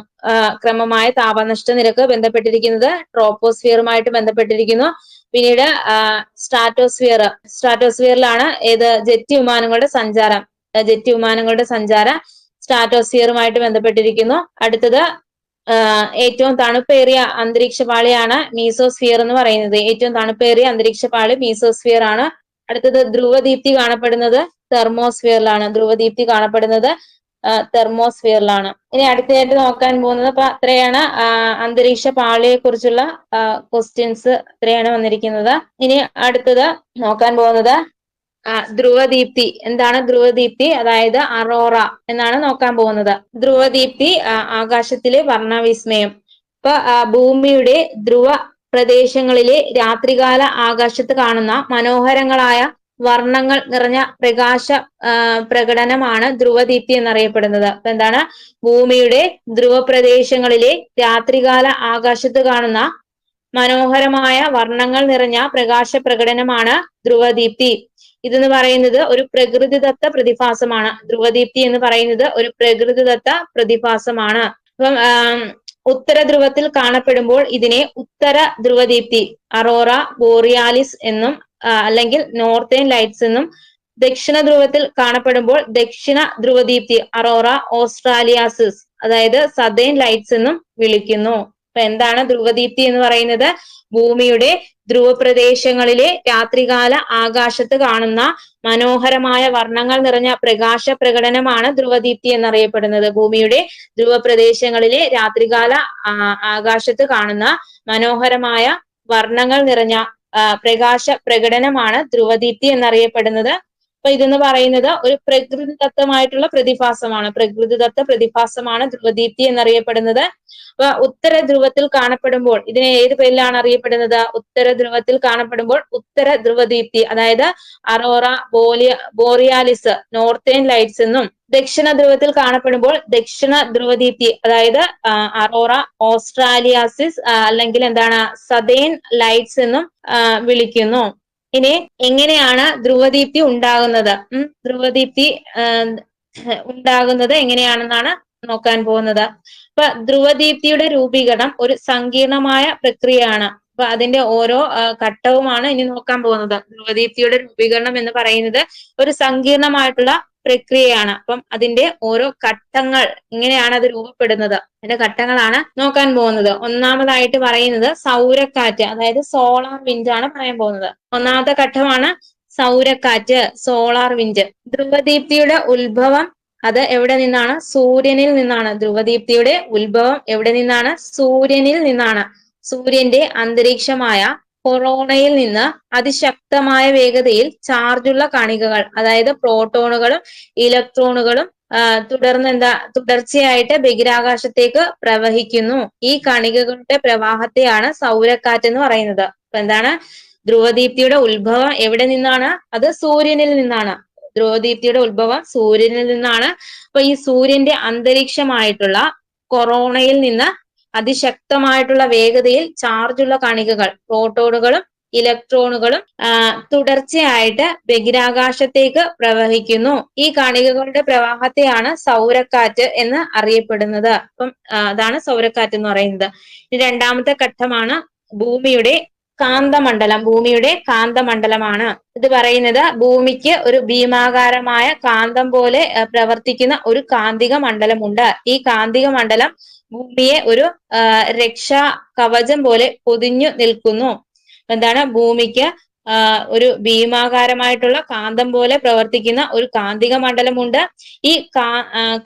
A: ക്രമമായ താപനഷ്ട നിരക്ക് ബന്ധപ്പെട്ടിരിക്കുന്നത് ട്രോപ്പോസ്ഫിയറുമായിട്ട് ബന്ധപ്പെട്ടിരിക്കുന്നു. പിന്നീട് സ്ട്രാറ്റോസ്ഫിയറിലാണ് ഏത്? ജെറ്റ് വിമാനങ്ങളുടെ സഞ്ചാരം സ്ട്രാറ്റോസ്ഫിയറുമായിട്ട് ബന്ധപ്പെട്ടിരിക്കുന്നു. അടുത്തത് ഏറ്റവും തണുപ്പേറിയ അന്തരീക്ഷ പാളിയാണ് മീസോസ്ഫിയർ എന്ന് പറയുന്നത്. ഏറ്റവും തണുപ്പേറിയ അന്തരീക്ഷ പാളി മീസോസ്ഫിയർ ആണ്. അടുത്തത് ധ്രുവദീപ്തി കാണപ്പെടുന്നത് തെർമോസ്ഫിയറിലാണ്. ഇനി അടുത്തതായിട്ട് നോക്കാൻ പോകുന്നത് അപ്പൊ അത്രയാണ് അന്തരീക്ഷ പാളിയെ കുറിച്ചുള്ള ക്വസ്റ്റ്യൻസ് ഇത്രയാണ് വന്നിരിക്കുന്നത്. ഇനി അടുത്തത് നോക്കാൻ പോകുന്നത് ധ്രുവദീപ്തി എന്താണ്? ധ്രുവദീപ്തി അതായത് അറോറ എന്നാണ് നോക്കാൻ പോകുന്നത്. ധ്രുവദീപ്തി ആകാശത്തിലെ വർണ്ണവിസ്മയം. ഇപ്പൊ ഭൂമിയുടെ ധ്രുവ പ്രദേശങ്ങളിലെ രാത്രികാല ആകാശത്ത് കാണുന്ന മനോഹരങ്ങളായ വർണ്ണങ്ങൾ നിറഞ്ഞ പ്രകാശ പ്രകടനമാണ് ധ്രുവദീപ്തി എന്നറിയപ്പെടുന്നത്. അപ്പൊ എന്താണ്? ഭൂമിയുടെ ധ്രുവ പ്രദേശങ്ങളിലെ രാത്രികാല ആകാശത്ത് കാണുന്ന മനോഹരമായ വർണ്ണങ്ങൾ നിറഞ്ഞ പ്രകാശ പ്രകടനമാണ് ധ്രുവദീപ്തി. ഇതെന്ന് പറയുന്നത് ഒരു പ്രകൃതിദത്ത പ്രതിഭാസമാണ്. ധ്രുവദീപ്തി എന്ന് പറയുന്നത് ഒരു പ്രകൃതിദത്ത പ്രതിഭാസമാണ്. അപ്പം ഉത്തര ധ്രുവത്തിൽ കാണപ്പെടുമ്പോൾ ഇതിനെ ഉത്തര ധ്രുവദീപ്തി അറോറ ബോറിയാലിസ് എന്നും അല്ലെങ്കിൽ നോർത്തേൺ ലൈറ്റ്സ് എന്നും, ദക്ഷിണ ധ്രുവത്തിൽ കാണപ്പെടുമ്പോൾ ദക്ഷിണ ധ്രുവദീപ്തി അറോറ ഓസ്ട്രാലിയാസിസ് അതായത് സദേൺ ലൈറ്റ്സ് എന്നും വിളിക്കുന്നു. അപ്പൊ എന്താണ് ധ്രുവദീപ്തി എന്ന് പറയുന്നത്? ഭൂമിയുടെ ധ്രുവപ്രദേശങ്ങളിലെ രാത്രികാല ആകാശത്ത് കാണുന്ന മനോഹരമായ വർണ്ണങ്ങൾ നിറഞ്ഞ പ്രകാശ പ്രകടനമാണ് ധ്രുവദീപ്തി എന്നറിയപ്പെടുന്നത്. ഭൂമിയുടെ ധ്രുവപ്രദേശങ്ങളിലെ രാത്രികാല ആകാശത്ത് കാണുന്ന മനോഹരമായ വർണ്ണങ്ങൾ നിറഞ്ഞ പ്രകാശ പ്രകടനമാണ് ധ്രുവദീപ്തി എന്നറിയപ്പെടുന്നത്. അപ്പൊ ഇതെന്ന് പറയുന്നത് ഒരു പ്രകൃതിദത്തമായിട്ടുള്ള പ്രതിഭാസമാണ് ധ്രുവദീപ്തി എന്നറിയപ്പെടുന്നത്. അപ്പൊ ഉത്തര ധ്രുവത്തിൽ കാണപ്പെടുമ്പോൾ ഇതിനെ ഏത് പേരിലാണ് അറിയപ്പെടുന്നത്? ഉത്തര ധ്രുവത്തിൽ കാണപ്പെടുമ്പോൾ ഉത്തര ധ്രുവദീപ്തി അതായത് അറോറ ബോറിയാലിസ് നോർത്തേൺ ലൈറ്റ്സ് എന്നും, ദക്ഷിണ ധ്രുവത്തിൽ കാണപ്പെടുമ്പോൾ ദക്ഷിണ ധ്രുവദീപ്തി അതായത് അറോറ ഓസ്ട്രാലിയാസിസ് അല്ലെങ്കിൽ എന്താണ് സദേൺ ലൈറ്റ്സ് എന്നും വിളിക്കുന്നു. ഇനി എങ്ങനെയാണ് ധ്രുവദീപ്തി ഉണ്ടാകുന്നത്? ധ്രുവദീപ്തി ഉണ്ടാകുന്നത് എങ്ങനെയാണെന്നാണ് നോക്കാൻ പോകുന്നത്. ഇപ്പൊ ധ്രുവദീപ്തിയുടെ രൂപീകരണം ഒരു സങ്കീർണമായ പ്രക്രിയയാണ്. അപ്പൊ അതിന്റെ ഓരോ ഘട്ടവുമാണ് ഇനി നോക്കാൻ പോകുന്നത്. ധ്രുവദീപ്തിയുടെ രൂപീകരണം എന്ന് പറയുന്നത് ഒരു സങ്കീർണമായിട്ടുള്ള പ്രക്രിയയാണ്. അപ്പം അതിന്റെ ഓരോ ഘട്ടങ്ങൾ, ഇങ്ങനെയാണ് അത് രൂപപ്പെടുന്നത്, അതിന്റെ ഘട്ടങ്ങളാണ് നോക്കാൻ പോകുന്നത്. ഒന്നാമതായിട്ട് പറയുന്നത് സൗരക്കാറ്റ്, അതായത് സോളാർ വിൻഡ് ആണ് പറയാൻ പോകുന്നത്. ഒന്നാമത്തെ ഘട്ടമാണ് സൗരക്കാറ്റ്, സോളാർ വിൻഡ്. ധ്രുവദീപ്തിയുടെ ഉത്ഭവം അത് എവിടെ നിന്നാണ്? സൂര്യനിൽ നിന്നാണ്. ധ്രുവദീപ്തിയുടെ ഉത്ഭവം എവിടെ നിന്നാണ്? സൂര്യനിൽ നിന്നാണ്. സൂര്യന്റെ അന്തരീക്ഷമായ കൊറോണയിൽ നിന്ന് അതിശക്തമായ വേഗതയിൽ ചാർജുള്ള കണികകൾ, അതായത് പ്രോട്ടോണുകളും ഇലക്ട്രോണുകളും തുടർച്ചയായിട്ട് ബഹിരാകാശത്തേക്ക് പ്രവഹിക്കുന്നു. ഈ കണികകളുടെ പ്രവാഹത്തെയാണ് സൗരക്കാറ്റ് എന്ന് പറയുന്നത്. അപ്പൊ എന്താണ്? ധ്രുവദീപ്തിയുടെ ഉത്ഭവം എവിടെ നിന്നാണ്? അത് സൂര്യനിൽ നിന്നാണ്. ധ്രുവദീപ്തിയുടെ ഉത്ഭവം സൂര്യനിൽ നിന്നാണ്. അപ്പൊ ഈ സൂര്യന്റെ അന്തരീക്ഷമായിട്ടുള്ള കൊറോണയിൽ നിന്ന് അതിശക്തമായിട്ടുള്ള വേഗതയിൽ ചാർജുള്ള കണികകൾ, പ്രോട്ടോണുകളും ഇലക്ട്രോണുകളും തുടർച്ചയായിട്ട് ബഹിരാകാശത്തേക്ക് പ്രവഹിക്കുന്നു. ഈ കണികകളുടെ പ്രവാഹത്തെയാണ് സൗരക്കാറ്റ് എന്ന് അറിയപ്പെടുന്നത്. അപ്പം അതാണ് സൗരക്കാറ്റ് എന്ന് പറയുന്നത്. രണ്ടാമത്തെ ഘട്ടമാണ് ഭൂമിയുടെ കാന്തമണ്ഡലം. ഭൂമിയുടെ കാന്തമണ്ഡലമാണ് ഇത് പറയുന്നത്. ഭൂമിക്ക് ഒരു ഭീമാകാരമായ കാന്തം പോലെ പ്രവർത്തിക്കുന്ന ഒരു കാന്തിക മണ്ഡലമുണ്ട്. ഈ കാന്തിക മണ്ഡലം ഭൂമിയെ ഒരു രക്ഷാ കവചം പോലെ പൊതിഞ്ഞു നിൽക്കുന്നു. എന്താണ്? ഭൂമിക്ക് ഒരു ഭീമാകാരമായിട്ടുള്ള കാന്തം പോലെ പ്രവർത്തിക്കുന്ന ഒരു കാന്തിക മണ്ഡലമുണ്ട്. ഈ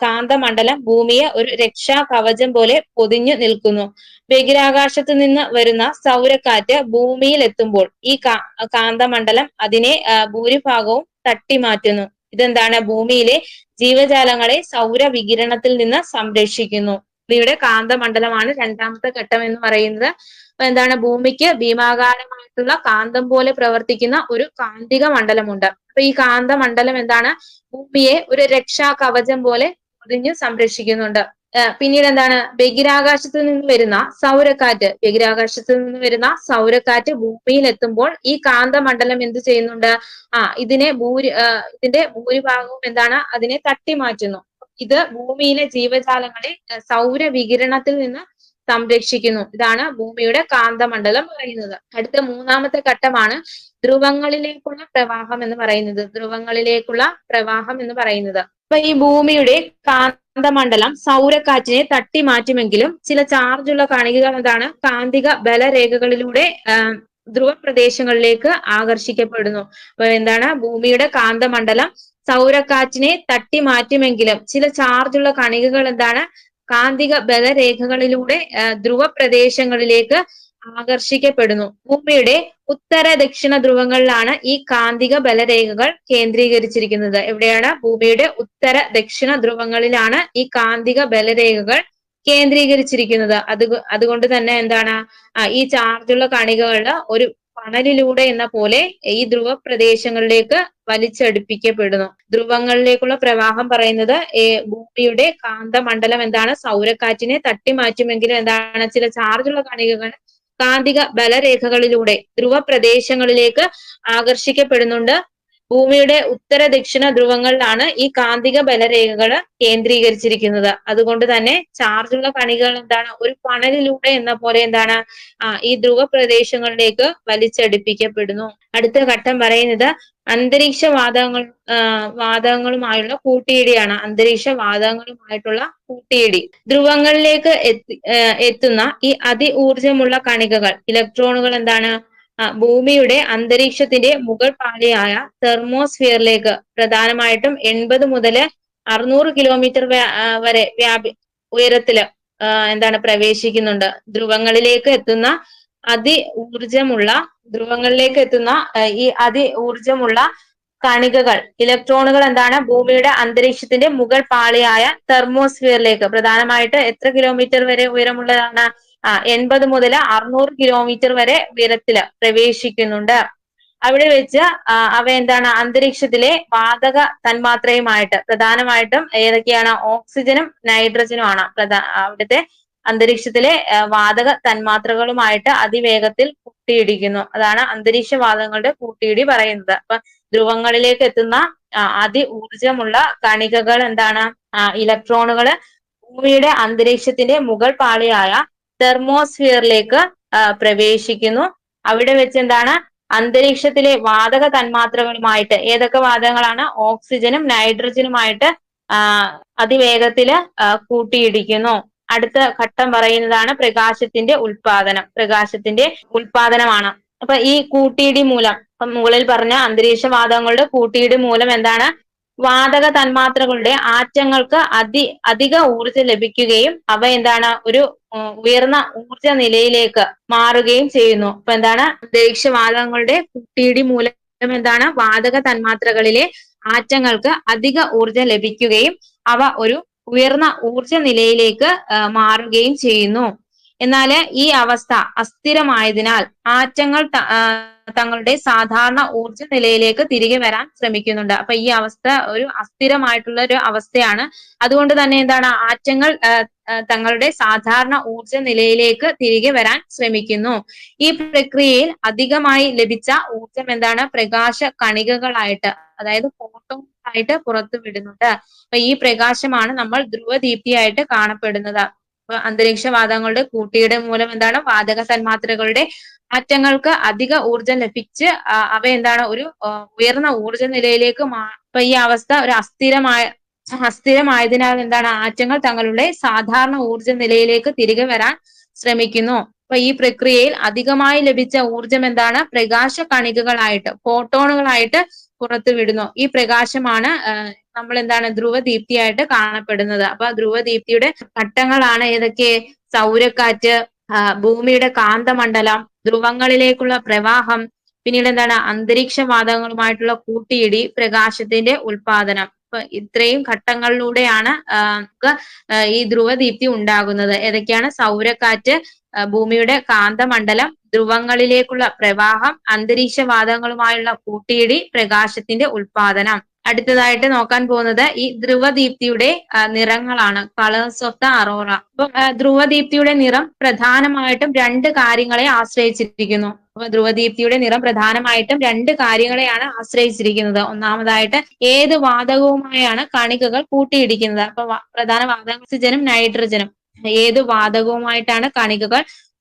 A: കാന്തമണ്ഡലം ഭൂമിയെ ഒരു രക്ഷാ കവചം പോലെ പൊതിഞ്ഞു നിൽക്കുന്നു. ബഹിരാകാശത്ത് നിന്ന് വരുന്ന സൗരക്കാറ്റ് ഭൂമിയിൽ എത്തുമ്പോൾ ഈ കാന്തമണ്ഡലം അതിനെ ഭൂരിഭാഗവും തട്ടിമാറ്റുന്നു. ഇതെന്താണ്? ഭൂമിയിലെ ജീവജാലങ്ങളെ സൗരവികിരണത്തിൽ നിന്ന് സംരക്ഷിക്കുന്നു. ഭൂമിയുടെ കാന്തമണ്ഡലമാണ് രണ്ടാമത്തെ ഘട്ടം എന്ന് പറയുന്നത്. എന്താണ്? ഭൂമിക്ക് ഭീമാകാരമായിട്ടുള്ള കാന്തം പോലെ പ്രവർത്തിക്കുന്ന ഒരു കാന്തിക മണ്ഡലമുണ്ട്. അപ്പൊ ഈ കാന്തമണ്ഡലം എന്താണ്? ഭൂമിയെ ഒരു രക്ഷാ കവചം പോലെ പൊതിഞ്ഞ് സംരക്ഷിക്കുന്നുണ്ട്. പിന്നീട് എന്താണ്? ബഹിരാകാശത്ത് നിന്ന് വരുന്ന സൗരക്കാറ്റ്, ബഹിരാകാശത്ത് നിന്ന് വരുന്ന സൗരക്കാറ്റ് ഭൂമിയിൽ എത്തുമ്പോൾ ഈ കാന്തമണ്ഡലം എന്ത് ചെയ്യുന്നുണ്ട്? ഇതിന്റെ ഭൂരിഭാഗവും എന്താണ്? അതിനെ തട്ടിമാറ്റുന്നു. ഇത് ഭൂമിയിലെ ജീവജാലങ്ങളെ സൗരവികിരണത്തിൽ നിന്ന് സംരക്ഷിക്കുന്നു. ഇതാണ് ഭൂമിയുടെ കാന്തമണ്ഡലം പറയുന്നത്. അടുത്ത മൂന്നാമത്തെ ഘട്ടമാണ് ധ്രുവങ്ങളിലേക്കുള്ള പ്രവാഹം എന്ന് പറയുന്നത്. ധ്രുവങ്ങളിലേക്കുള്ള പ്രവാഹം എന്ന് പറയുന്നത്. അപ്പൊ ഈ ഭൂമിയുടെ കാന്തമണ്ഡലം സൗരക്കാറ്റിനെ തട്ടിമാറ്റുമെങ്കിലും ചില ചാർജുള്ള കണികകൾ എന്താണ്? കാന്തിക ബലരേഖകളിലൂടെ ധ്രുവ പ്രദേശങ്ങളിലേക്ക് ആകർഷിക്കപ്പെടുന്നു. അപ്പൊ എന്താണ്? ഭൂമിയുടെ കാന്തമണ്ഡലം സൗരക്കാറ്റിനെ തട്ടിമാറ്റുമെങ്കിലും ചില ചാർജുള്ള കണികകൾ എന്താണ്? കാന്തിക ബലരേഖകളിലൂടെ ധ്രുവ പ്രദേശങ്ങളിലേക്ക് ആകർഷിക്കപ്പെടുന്നു. ഭൂമിയുടെ ഉത്തര ദക്ഷിണ ധ്രുവങ്ങളിലാണ് ഈ കാന്തിക ബലരേഖകൾ കേന്ദ്രീകരിച്ചിരിക്കുന്നത്. എവിടെയാണ്? ഭൂമിയുടെ ഉത്തര ദക്ഷിണ ധ്രുവങ്ങളിലാണ് ഈ കാന്തിക ബലരേഖകൾ കേന്ദ്രീകരിച്ചിരിക്കുന്നത്. അതുകൊണ്ട് തന്നെ എന്താണ്? ഈ ചാർജുള്ള കണികകൾ ഒരു ഫണലിലൂടെ എന്ന പോലെ ഈ ധ്രുവ പ്രദേശങ്ങളിലേക്ക് വലിച്ചടുപ്പിക്കപ്പെടുന്നു. ധ്രുവങ്ങളിലേക്കുള്ള പ്രവാഹം പറയുന്നത് ഭൂമിയുടെ കാന്തമണ്ഡലം എന്താണ്? സൗരക്കാറ്റിനെ തട്ടിമാറ്റുമെങ്കിലും എന്താണ്? ചില ചാർജുള്ള കണികകൾ കാന്തിക ബലരേഖകളിലൂടെ ധ്രുവ പ്രദേശങ്ങളിലേക്ക് ആകർഷിക്കപ്പെടുന്നുണ്ട്. ഭൂമിയുടെ ഉത്തര ദക്ഷിണ ധ്രുവങ്ങളിലാണ് ഈ കാന്തിക ബലരേഖകൾ കേന്ദ്രീകരിച്ചിരിക്കുന്നത്. അതുകൊണ്ട് തന്നെ ചാർജുള്ള കണികകൾ എന്താണ്? ഒരു ഫണലിലൂടെ എന്ന പോലെ എന്താണ്? ഈ ധ്രുവ പ്രദേശങ്ങളിലേക്ക് വലിച്ചടുപ്പിക്കപ്പെടുന്നു. അടുത്ത ഘട്ടം പറയുന്നത് അന്തരീക്ഷ വാതകങ്ങളുമായുള്ള കൂട്ടിയിടിയാണ്. അന്തരീക്ഷ വാതകങ്ങളുമായിട്ടുള്ള കൂട്ടിയിടി. ധ്രുവങ്ങളിലേക്ക് എത്തുന്ന ഈ ഊർജമുള്ള കണികകൾ, ഇലക്ട്രോണുകൾ എന്താണ്? ഭൂമിയുടെ അന്തരീക്ഷത്തിന്റെ മുകൾ പാളിയായ തെർമോസ്ഫിയറിലേക്ക് പ്രധാനമായിട്ടും 80 മുതൽ 600 കിലോമീറ്റർ വരെ ഉയരത്തില് എന്താണ്? പ്രവേശിക്കുന്നുണ്ട്. ധ്രുവങ്ങളിലേക്ക് എത്തുന്ന ഈ ഊർജമുള്ള കണികകൾ, ഇലക്ട്രോണുകൾ എന്താണ്? ഭൂമിയുടെ അന്തരീക്ഷത്തിന്റെ മുകൾ പാളിയായ തെർമോസ്ഫിയറിലേക്ക് പ്രധാനമായിട്ട് എത്ര കിലോമീറ്റർ വരെ ഉയരമുള്ളതാണ്? 80 മുതൽ 600 കിലോമീറ്റർ വരെ ഉയരത്തില് പ്രവേശിക്കുന്നുണ്ട്. അവിടെ വെച്ച് അവ എന്താണ്? അന്തരീക്ഷത്തിലെ വാതക തന്മാത്രയുമായിട്ട്, പ്രധാനമായിട്ടും ഏതൊക്കെയാണ്? ഓക്സിജനും നൈട്രജനും ആണ് അവിടുത്തെ അന്തരീക്ഷത്തിലെ വാതക തന്മാത്രകളുമായിട്ട് അതിവേഗത്തിൽ കൂട്ടിയിടിക്കുന്നു. അതാണ് അന്തരീക്ഷ വാതകങ്ങളുടെ കൂട്ടിയിടി പറയുന്നത്. അപ്പൊ ധ്രുവങ്ങളിലേക്ക് എത്തുന്ന ഊർജമുള്ള കണികകൾ എന്താണ്? ഇലക്ട്രോണുകള് ഭൂമിയുടെ അന്തരീക്ഷത്തിന്റെ മുകൾ പാളിയായ തെർമോസ്ഫിയറിലേക്ക് പ്രവേശിക്കുന്നു. അവിടെ വെച്ച് എന്താണ്, അന്തരീക്ഷത്തിലെ വാതക തന്മാത്രകളുമായിട്ട്, ഏതൊക്കെ വാതകങ്ങളാണ്, ഓക്സിജനും നൈട്രജനുമായിട്ട് അതിവേഗത്തില് കൂട്ടിയിടിക്കുന്നു. അടുത്ത ഘട്ടം പറയുന്നതാണ് പ്രകാശത്തിന്റെ ഉൽപാദനം. പ്രകാശത്തിന്റെ ഉൽപാദനമാണ്. അപ്പൊ ഈ കൂട്ടിയിടി മൂലം, ഇപ്പം മുകളിൽ പറഞ്ഞ അന്തരീക്ഷവാതകങ്ങളുടെ കൂട്ടിയിടി മൂലം എന്താണ്, വാതക തന്മാത്രകളുടെ ആറ്റങ്ങൾക്ക് അധിക ഊർജം ലഭിക്കുകയും അവ എന്താണ്, ഒരു ഉയർന്ന ഊർജ നിലയിലേക്ക് മാറുകയും ചെയ്യുന്നു. അപ്പൊ എന്താണ്, അന്തരീക്ഷവാതകങ്ങളുടെ കൂട്ടിയിടി മൂലം എന്താണ്, വാതക തന്മാത്രകളിലെ ആറ്റങ്ങൾക്ക് അധിക ഊർജം ലഭിക്കുകയും അവ ഒരു ഉയർന്ന ഊർജ നിലയിലേക്ക് മാറുകയും ചെയ്യുന്നു. എന്നാല് ഈ അവസ്ഥ അസ്ഥിരമായതിനാൽ ആറ്റങ്ങൾ തങ്ങളുടെ സാധാരണ ഊർജ നിലയിലേക്ക് തിരികെ വരാൻ ശ്രമിക്കുന്നുണ്ട്. അപ്പൊ ഈ അവസ്ഥ ഒരു അസ്ഥിരമായിട്ടുള്ള ഒരു അവസ്ഥയാണ്. അതുകൊണ്ട് തന്നെ എന്താണ്, ആറ്റങ്ങൾ തങ്ങളുടെ സാധാരണ ഊർജ നിലയിലേക്ക് തിരികെ വരാൻ ശ്രമിക്കുന്നു. ഈ പ്രക്രിയയിൽ അധികമായി ലഭിച്ച ഊർജം എന്താണ്, പ്രകാശ കണികകളായിട്ട്, അതായത് ഫോട്ടോണായിട്ട് പുറത്തു വിടുന്നുണ്ട്. അപ്പൊ ഈ പ്രകാശമാണ് നമ്മൾ ധ്രുവദീപ്തിയായിട്ട് കാണപ്പെടുന്നത്. അന്തരീക്ഷവാതകങ്ങളുടെ കൂട്ടിയിടി മൂലം എന്താണ്, വാതക തന്മാത്രകളുടെ ആറ്റങ്ങൾക്ക് അധിക ഊർജം ലഭിച്ച് അവ എന്താണ്, ഒരു ഉയർന്ന ഊർജ നിലയിലേക്ക് അപ്പൊ ഈ അവസ്ഥ ഒരു അസ്ഥിരമായതിനാൽ എന്താണ്, ആറ്റങ്ങൾ തങ്ങളുടെ സാധാരണ ഊർജ നിലയിലേക്ക് തിരികെ വരാൻ ശ്രമിക്കുന്നു. അപ്പൊ ഈ പ്രക്രിയയിൽ അധികമായി ലഭിച്ച ഊർജം എന്താണ്, പ്രകാശ കണികകളായിട്ട്, ഫോട്ടോണുകളായിട്ട് പുറത്തു വിടുന്നു. ഈ പ്രകാശമാണ് നമ്മൾ എന്താണ്, ധ്രുവദീപ്തിയായിട്ട് കാണപ്പെടുന്നത്. അപ്പൊ ധ്രുവദീപ്തിയുടെ ഘട്ടങ്ങളാണ് ഏതൊക്കെ, സൗരക്കാറ്റ്, ഭൂമിയുടെ കാന്തമണ്ഡലം, ധ്രുവങ്ങളിലേക്കുള്ള പ്രവാഹം, പിന്നീട് എന്താണ്, അന്തരീക്ഷ വാതകങ്ങളുമായിട്ടുള്ള കൂട്ടിയിടി, പ്രകാശത്തിന്റെ ഉൽപാദനം. അപ്പൊ ഇത്രയും ഘട്ടങ്ങളിലൂടെയാണ് നമുക്ക് ഈ ധ്രുവദീപ്തി ഉണ്ടാകുന്നത്. ഏതൊക്കെയാണ്, സൗരക്കാറ്റ്, ഭൂമിയുടെ കാന്തമണ്ഡലം, ധ്രുവങ്ങളിലേക്കുള്ള പ്രവാഹം, അന്തരീക്ഷ വാതകങ്ങളുമായുള്ള കൂട്ടിയിടി, പ്രകാശത്തിന്റെ ഉൽപാദനം. അടുത്തതായിട്ട് നോക്കാൻ പോകുന്നത് ഈ ധ്രുവദീപ്തിയുടെ നിറങ്ങളാണ്, കളേഴ്സ് ഓഫ് ദ അറോറ. അപ്പൊ ധ്രുവദീപ്തിയുടെ നിറം പ്രധാനമായിട്ടും രണ്ട് കാര്യങ്ങളെ ആശ്രയിച്ചിരിക്കുന്നു. അപ്പൊ ധ്രുവദീപ്തിയുടെ നിറം പ്രധാനമായിട്ടും രണ്ട് കാര്യങ്ങളെയാണ് ആശ്രയിച്ചിരിക്കുന്നത്. ഒന്നാമതായിട്ട് ഏത് വാതകവുമായാണ് കണികകൾ കൂട്ടിയിടിക്കുന്നത്. അപ്പൊ പ്രധാന വാതകം ഓക്സിജനും നൈട്രജനും. ഏത് വാതകവുമായിട്ടാണ് കണികകൾ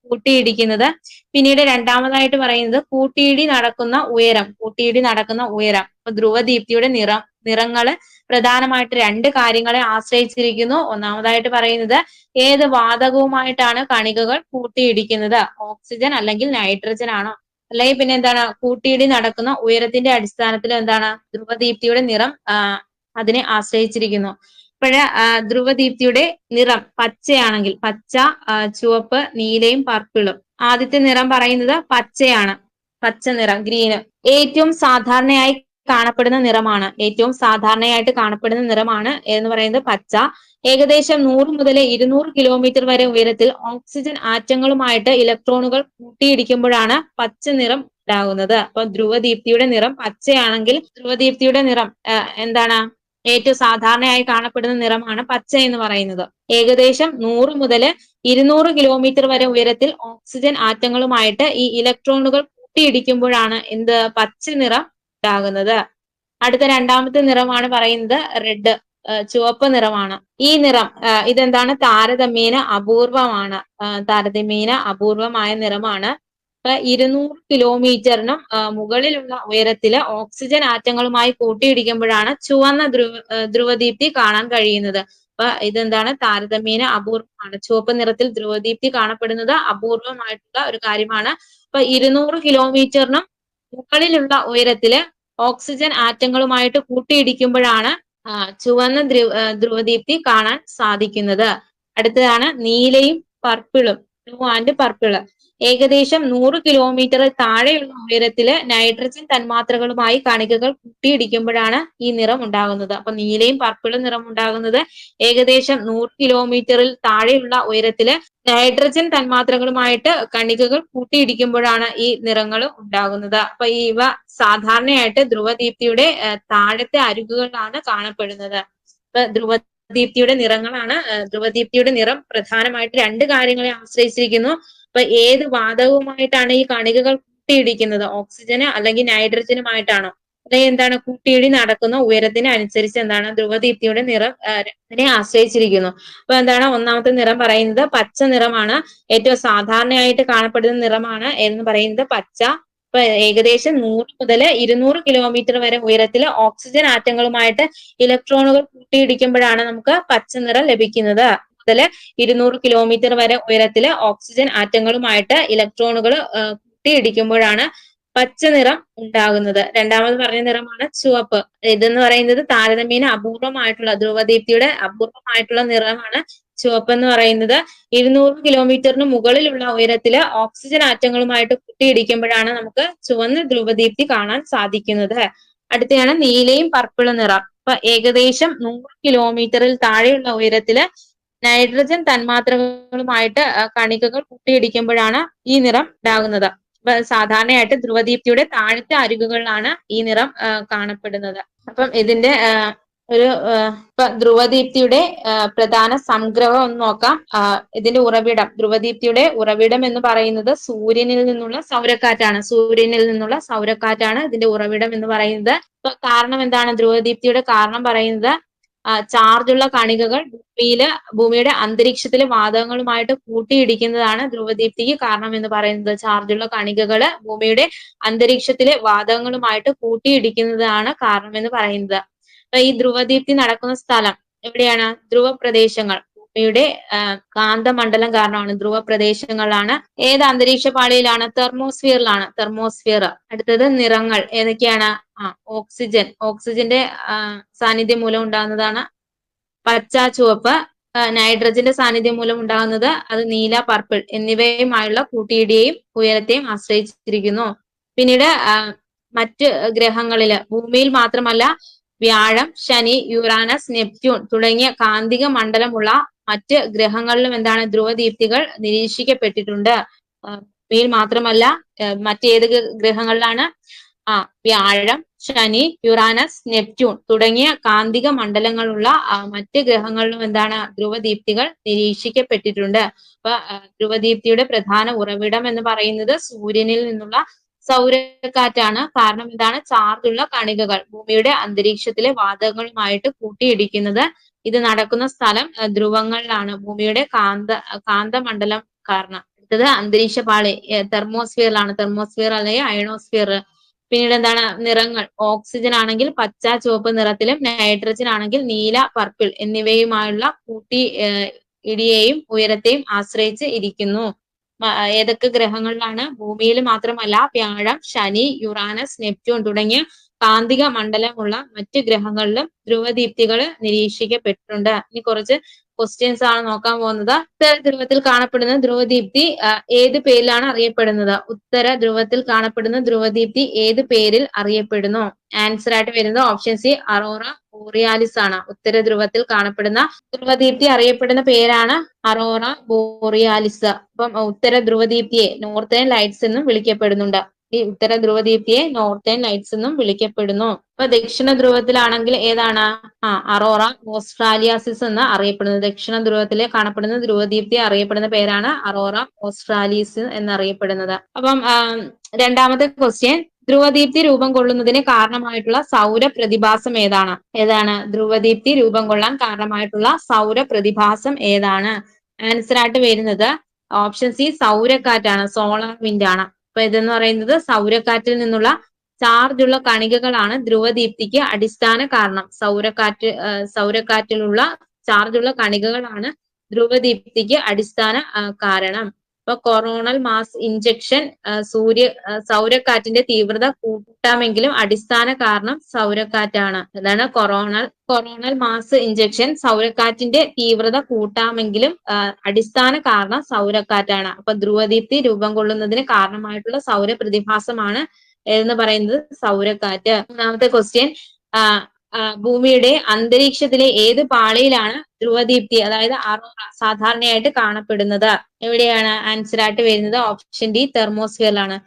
A: കൂട്ടിയിടിക്കുന്നത്. പിന്നീട് രണ്ടാമതായിട്ട് പറയുന്നത് കൂട്ടിയിടി നടക്കുന്ന ഉയരം. കൂട്ടിയിടി നടക്കുന്ന ഉയരം. അപ്പൊ ധ്രുവദീപ്തിയുടെ നിറങ്ങള് പ്രധാനമായിട്ട് രണ്ട് കാര്യങ്ങളെ ആശ്രയിച്ചിരിക്കുന്നു. ഒന്നാമതായിട്ട് പറയുന്നത് ഏത് വാതകവുമായിട്ടാണ് കണികകൾ കൂട്ടിയിടിക്കുന്നത്, ഓക്സിജൻ അല്ലെങ്കിൽ നൈട്രജൻ ആണോ, അല്ലെങ്കിൽ പിന്നെ എന്താണ്, കൂട്ടിയിടി നടക്കുന്ന ഉയരത്തിന്റെ അടിസ്ഥാനത്തിൽ എന്താണ്, ധ്രുവദീപ്തിയുടെ നിറം അതിനെ ആശ്രയിച്ചിരിക്കുന്നു. അപ്പോഴ് ധ്രുവദീപ്തിയുടെ നിറം പച്ചയാണെങ്കിൽ, പച്ച, ചുവപ്പ്, നീലയും പർപ്പിളും. ആദ്യത്തെ നിറം പറയുന്നത് പച്ചയാണ്, പച്ച നിറം, ഗ്രീന്. ഏറ്റവും സാധാരണയായി കാണപ്പെടുന്ന നിറമാണ്, ഏറ്റവും സാധാരണയായിട്ട് കാണപ്പെടുന്ന നിറമാണ് എന്ന് പറയുന്നത് പച്ച. ഏകദേശം 100 മുതൽ 200 കിലോമീറ്റർ വരെ ഉയരത്തിൽ ഓക്സിജൻ ആറ്റങ്ങളുമായിട്ട് ഇലക്ട്രോണുകൾ കൂട്ടിയിടിക്കുമ്പോഴാണ് പച്ച നിറം ഉണ്ടാകുന്നത്. അപ്പൊ ധ്രുവദീപ്തിയുടെ നിറം പച്ചയാണെങ്കിൽ ധ്രുവദീപ്തിയുടെ നിറം എന്താണ്, ഏറ്റവും സാധാരണയായി കാണപ്പെടുന്ന നിറമാണ് പച്ച എന്ന് പറയുന്നത്. ഏകദേശം 100 മുതൽ 200 കിലോമീറ്റർ വരെ ഉയരത്തിൽ ഓക്സിജൻ ആറ്റങ്ങളുമായിട്ട് ഈ ഇലക്ട്രോണുകൾ കൂട്ടിയിടിക്കുമ്പോഴാണ് എന്ത്, പച്ച നിറം ഉണ്ടാകുന്നത്. അടുത്ത രണ്ടാമത്തെ നിറമാണ് പറയുന്നത് റെഡ്, ചുവപ്പ് നിറമാണ്. ഈ നിറം ഇതെന്താണ്, താരതമ്യേന അപൂർവമാണ്, താരതമ്യേന അപൂർവമായ നിറമാണ്. 200 കിലോമീറ്ററിനും മുകളിലുള്ള ഉയരത്തില് ഓക്സിജൻ ആറ്റങ്ങളുമായി കൂട്ടിയിടിക്കുമ്പോഴാണ് ചുവന്ന ധ്രുവദീപ്തി കാണാൻ കഴിയുന്നത്. അപ്പൊ ഇതെന്താണ്, താരതമ്യേന അപൂർവമാണ്. ചുവപ്പ് നിറത്തിൽ ധ്രുവദീപ്തി കാണപ്പെടുന്നത് അപൂർവമായിട്ടുള്ള ഒരു കാര്യമാണ്. അപ്പൊ 200 കിലോമീറ്ററിനും മുകളിലുള്ള ഉയരത്തില് ഓക്സിജൻ ആറ്റങ്ങളുമായിട്ട് കൂട്ടിയിടിക്കുമ്പോഴാണ് ചുവന്ന ധ്രുവദീപ്തി കാണാൻ സാധിക്കുന്നത്. അടുത്തതാണ് നീലയും പർപ്പിളും, ബ്ലൂ ആൻഡ് പർപ്പിള്. ഏകദേശം 100 കിലോമീറ്റർ താഴെയുള്ള ഉയരത്തില് നൈട്രജൻ തന്മാത്രകളുമായി കണികകൾ കൂട്ടിയിടിക്കുമ്പോഴാണ് ഈ നിറം ഉണ്ടാകുന്നത്. അപ്പൊ നീലയും പർപ്പിളും നിറം ഉണ്ടാകുന്നത് ഏകദേശം 100 കിലോമീറ്ററിൽ താഴെയുള്ള ഉയരത്തില് നൈട്രജൻ തന്മാത്രകളുമായിട്ട് കണികകൾ കൂട്ടിയിടിക്കുമ്പോഴാണ് ഈ നിറങ്ങൾ ഉണ്ടാകുന്നത്. അപ്പൊ ഇവ സാധാരണയായിട്ട് ധ്രുവദീപ്തിയുടെ താഴത്തെ അരികുകളിലാണ് കാണപ്പെടുന്നത്. ഇപ്പൊ ധ്രുവദീപ്തിയുടെ നിറങ്ങളാണ്, ധ്രുവദീപ്തിയുടെ നിറം പ്രധാനമായിട്ട് രണ്ട് കാര്യങ്ങളെ ആശ്രയിച്ചിരിക്കുന്നു. അപ്പൊ ഏത് വാതകവുമായിട്ടാണ് ഈ കണികകൾ കൂട്ടിയിടിക്കുന്നത്, ഓക്സിജന് അല്ലെങ്കിൽ നൈട്രജനുമായിട്ടാണോ, എന്താണ് കൂട്ടിയിടി നടക്കുന്ന ഉയരത്തിന് അനുസരിച്ച് എന്താണ് ധ്രുവദീപ്തിയുടെ നിറം നെ ആശ്രയിച്ചിരിക്കുന്നു. അപ്പൊ എന്താണ് ഒന്നാമത്തെ നിറം പറയുന്നത് പച്ച നിറമാണ്. ഏറ്റവും സാധാരണയായിട്ട് കാണപ്പെടുന്ന നിറമാണ് എന്ന് പറയുന്നത് പച്ച. ഇപ്പൊ ഏകദേശം 100 മുതൽ 200 കിലോമീറ്റർ വരെ ഉയരത്തിൽ ഓക്സിജൻ ആറ്റങ്ങളുമായിട്ട് ഇലക്ട്രോണുകൾ കൂട്ടിയിടിക്കുമ്പോഴാണ് നമുക്ക് പച്ച നിറം ലഭിക്കുന്നത്. മുതൽ 200 കിലോമീറ്റർ വരെ ഉയരത്തിൽ ഓക്സിജൻ ആറ്റങ്ങളുമായിട്ട് ഇലക്ട്രോണുകൾ കൂട്ടിയിടിക്കുമ്പോഴാണ് പച്ച നിറം ഉണ്ടാകുന്നത്. രണ്ടാമത് പറഞ്ഞ നിറമാണ് ചുവപ്പ്. ഇതെന്ന് പറയുന്നത് താരതമ്യേന അപൂർവമായിട്ടുള്ള ധ്രുവദീപ്തിയുടെ അപൂർവമായിട്ടുള്ള നിറമാണ് ചുവപ്പ് എന്ന് പറയുന്നത്. 200 കിലോമീറ്ററിന് മുകളിലുള്ള ഉയരത്തില് ഓക്സിജൻ ആറ്റങ്ങളുമായിട്ട് കൂട്ടിയിടിക്കുമ്പോഴാണ് നമുക്ക് ചുവന്ന ധ്രുവദീപ്തി കാണാൻ സാധിക്കുന്നത്. അടുത്തയാണ് നീലയും പർപ്പിളും നിറം. ഇപ്പൊ ഏകദേശം 100 കിലോമീറ്ററിൽ താഴെയുള്ള ഉയരത്തില് നൈട്രജൻ തന്മാത്രകളുമായിട്ട് കണികകൾ കൂട്ടിയിടിക്കുമ്പോഴാണ് ഈ നിറം ഉണ്ടാകുന്നത്. സാധാരണയായിട്ട് ധ്രുവദീപ്തിയുടെ താഴത്തെ അരികുകളിലാണ് ഈ നിറം കാണപ്പെടുന്നത്. അപ്പം ഇതിന്റെ ഒരു ഇപ്പൊ ധ്രുവദീപ്തിയുടെ പ്രധാന സംഗ്രഹം ഒന്ന് നോക്കാം. ഇതിന്റെ ഉറവിടം, ധ്രുവദീപ്തിയുടെ ഉറവിടം എന്ന് പറയുന്നത് സൂര്യനിൽ നിന്നുള്ള സൗരക്കാറ്റാണ്. സൂര്യനിൽ നിന്നുള്ള സൗരക്കാറ്റാണ് ഇതിന്റെ ഉറവിടം എന്ന് പറയുന്നത്. ഇപ്പൊ കാരണം എന്താണ്? ധ്രുവദീപ്തിയുടെ കാരണം പറയുന്നത് ചാർജുള്ള കണികകൾ ഭൂമിയുടെ അന്തരീക്ഷത്തിലെ വാതകങ്ങളുമായിട്ട് കൂട്ടിയിടിക്കുന്നതാണ് ധ്രുവദീപ്തിക്ക് കാരണം എന്ന് പറയുന്നത്. ചാർജുള്ള കണികകള് ഭൂമിയുടെ അന്തരീക്ഷത്തിലെ വാതകങ്ങളുമായിട്ട് കൂട്ടിയിടിക്കുന്നതാണ് കാരണം എന്ന് പറയുന്നത്. അപ്പൊ ഈ ധ്രുവദീപ്തി നടക്കുന്ന സ്ഥലം എവിടെയാണ്? ധ്രുവ പ്രദേശങ്ങൾ. ഭൂമിയുടെ കാന്തമണ്ഡലം കാരണമാണ് ധ്രുവ പ്രദേശങ്ങളിലാണ്. ഏത് അന്തരീക്ഷ പാളിയിലാണ്? തെർമോസ്ഫിയറിലാണ്. തെർമോസ്ഫിയർ. അടുത്തത് നിറങ്ങൾ ഏതൊക്കെയാണ്? ഓക്സിജൻ. ഓക്സിജന്റെ സാന്നിധ്യം മൂലം ഉണ്ടാകുന്നതാണ് പച്ച, ചുവപ്പ്. നൈട്രജന്റെ സാന്നിധ്യം മൂലം ഉണ്ടാകുന്നത് അത് നീല, പർപ്പിൾ എന്നിവയുമായുള്ള കൂട്ടിയിടിയെയും ഉയരത്തെയും ആശ്രയിച്ചിരിക്കുന്നു. പിന്നീട് മറ്റ് ഗ്രഹങ്ങളില് ഭൂമിയിൽ മാത്രമല്ല വ്യാഴം, ശനി, യുറാനസ്, നെപ്റ്റ്യൂൺ തുടങ്ങിയ കാന്തിക മണ്ഡലമുള്ള മറ്റ് ഗ്രഹങ്ങളിലും എന്താണ് ധ്രുവദീപ്തികൾ നിരീക്ഷിക്കപ്പെട്ടിട്ടുണ്ട്. ഭൂമിയിൽ മാത്രമല്ല മറ്റേത് ഗ്രഹങ്ങളിലാണ്? വ്യാഴം, ശനി, യുറാനസ്, നെപ്റ്റ്യൂൺ തുടങ്ങിയ കാന്തിക മണ്ഡലങ്ങളുള്ള മറ്റ് ഗ്രഹങ്ങളിലും എന്താണ് ധ്രുവദീപ്തികൾ നിരീക്ഷിക്കപ്പെട്ടിട്ടുണ്ട്. അപ്പൊ ധ്രുവദീപ്തിയുടെ പ്രധാന ഉറവിടം എന്ന് പറയുന്നത് സൂര്യനിൽ നിന്നുള്ള സൗരക്കാറ്റാണ്. കാരണം എന്താണ്? ചാർജുള്ള കണികകൾ ഭൂമിയുടെ അന്തരീക്ഷത്തിലെ വാതകങ്ങളുമായിട്ട് കൂട്ടിയിടിക്കുന്നത്. ഇത് നടക്കുന്ന സ്ഥലം ധ്രുവങ്ങളിലാണ് ഭൂമിയുടെ കാന്തമണ്ഡലം കാരണം. അടുത്തത് അന്തരീക്ഷ പാളി തെർമോസ്ഫിയറിലാണ്. തെർമോസ്ഫിയർ അല്ലെങ്കിൽ അയണോസ്ഫിയർ. പിന്നീട് എന്താണ്? നിറങ്ങൾ. ഓക്സിജൻ ആണെങ്കിൽ പച്ച, ചുവപ്പ് നിറത്തിലും നൈട്രജൻ ആണെങ്കിൽ നീല, പർപ്പിൾ എന്നിവയുമായുള്ള ഇടിയെയും ഉയരത്തെയും ആശ്രയിച്ച് ഇരിക്കുന്നു. ഏതൊക്കെ ഗ്രഹങ്ങളിലാണ്? ഭൂമിയിൽ മാത്രമല്ല വ്യാഴം, ശനി, യുറാനസ്, നെപ്റ്റ്യൂൺ തുടങ്ങിയ കാന്തിക മണ്ഡലമുള്ള മറ്റ് ഗ്രഹങ്ങളിലും ധ്രുവദീപ്തികൾ നിരീക്ഷിക്കപ്പെട്ടിട്ടുണ്ട്. ഇനി കുറച്ച് ക്വസ്റ്റ്യൻസ് ആണ് നോക്കാൻ പോകുന്നത്. ഉത്തര ധ്രുവത്തിൽ കാണപ്പെടുന്ന ധ്രുവദീപ്തി ഏത് പേരിലാണ് അറിയപ്പെടുന്നത്? ഉത്തര ധ്രുവത്തിൽ കാണപ്പെടുന്ന ധ്രുവദീപ്തി ഏത് പേരിൽ അറിയപ്പെടുന്നു? ആൻസർ ആയിട്ട് വരുന്നത് ഓപ്ഷൻ സി അറോറ ബോറിയാലിസ് ആണ്. ഉത്തര ധ്രുവത്തിൽ കാണപ്പെടുന്ന ധ്രുവദീപ്തി അറിയപ്പെടുന്ന പേരാണ് അറോറ ബോറിയാലിസ്. അപ്പം ഉത്തര ധ്രുവദീപ്തിയെ നോർത്തേൺ ലൈറ്റ്സ് എന്നും വിളിക്കപ്പെടുന്നുണ്ട്. ഈ ഉത്തര ധ്രുവദീപ്തിയെ നോർത്തേൺ ലൈറ്റ്സ് എന്നും വിളിക്കപ്പെടുന്നു. ഇപ്പൊ ദക്ഷിണ ധ്രുവത്തിലാണെങ്കിൽ ഏതാണ്? അറോറ ഓസ്ട്രാലിയാസിസ് എന്ന് അറിയപ്പെടുന്നത്. ദക്ഷിണ ധ്രുവത്തിലെ കാണപ്പെടുന്ന ധ്രുവദീപ്തി അറിയപ്പെടുന്ന പേരാണ് അറോറ ഓസ്ട്രാലിസ് എന്നറിയപ്പെടുന്നത്. അപ്പം രണ്ടാമത്തെ ക്വസ്റ്റ്യൻ, ധ്രുവദീപ്തി രൂപം കൊള്ളുന്നതിന് കാരണമായിട്ടുള്ള സൗര പ്രതിഭാസം ഏതാണ്? ധ്രുവദീപ്തി രൂപം കൊള്ളാൻ കാരണമായിട്ടുള്ള സൗര പ്രതിഭാസം ഏതാണ്? ആൻസർ ആയിട്ട് വരുന്നത് ഓപ്ഷൻ സി സൗരക്കാറ്റാണ്. സോളാർ വിൻഡ് ആണ്. അപ്പൊ ഇതെന്ന് പറയുന്നത് സൗരക്കാറ്റിൽ നിന്നുള്ള ചാർജുള്ള കണികകളാണ് ധ്രുവദീപ്തിക്ക് അടിസ്ഥാന കാരണം. സൗരക്കാറ്റിലുള്ള ചാർജുള്ള കണികകളാണ് ധ്രുവദീപ്തിക്ക് അടിസ്ഥാന കാരണം. ഇപ്പൊ കൊറോണൽ മാസ് ഇഞ്ചക്ഷൻ സൗരക്കാറ്റിന്റെ തീവ്രത കൂട്ടാമെങ്കിലും അടിസ്ഥാന കാരണം സൗരക്കാറ്റാണ്. അതാണ് കൊറോണൽ മാസ് ഇഞ്ചക്ഷൻ സൗരക്കാറ്റിന്റെ തീവ്രത കൂട്ടാമെങ്കിലും അടിസ്ഥാന കാരണം സൗരക്കാറ്റാണ്. അപ്പൊ ധ്രുവദീപ്തി രൂപം കൊള്ളുന്നതിന് കാരണമായിട്ടുള്ള സൗര പ്രതിഭാസമാണ് എന്ന് പറയുന്നത് സൗരക്കാറ്റ്. മൂന്നാമത്തെ ക്വസ്റ്റ്യൻ, ഭൂമിയുടെ അന്തരീക്ഷത്തിലെ ഏത് പാളിയിലാണ് ധ്രുവദീപ്തി അതായത് അറോറ സാധാരണയായിട്ട് കാണപ്പെടുന്നത്? എവിടെയാണ്? ആൻസർ ആയിട്ട് വരുന്നത് ഓപ്ഷൻ ഡി തെർമോസ്ഫിയറിലാണ്.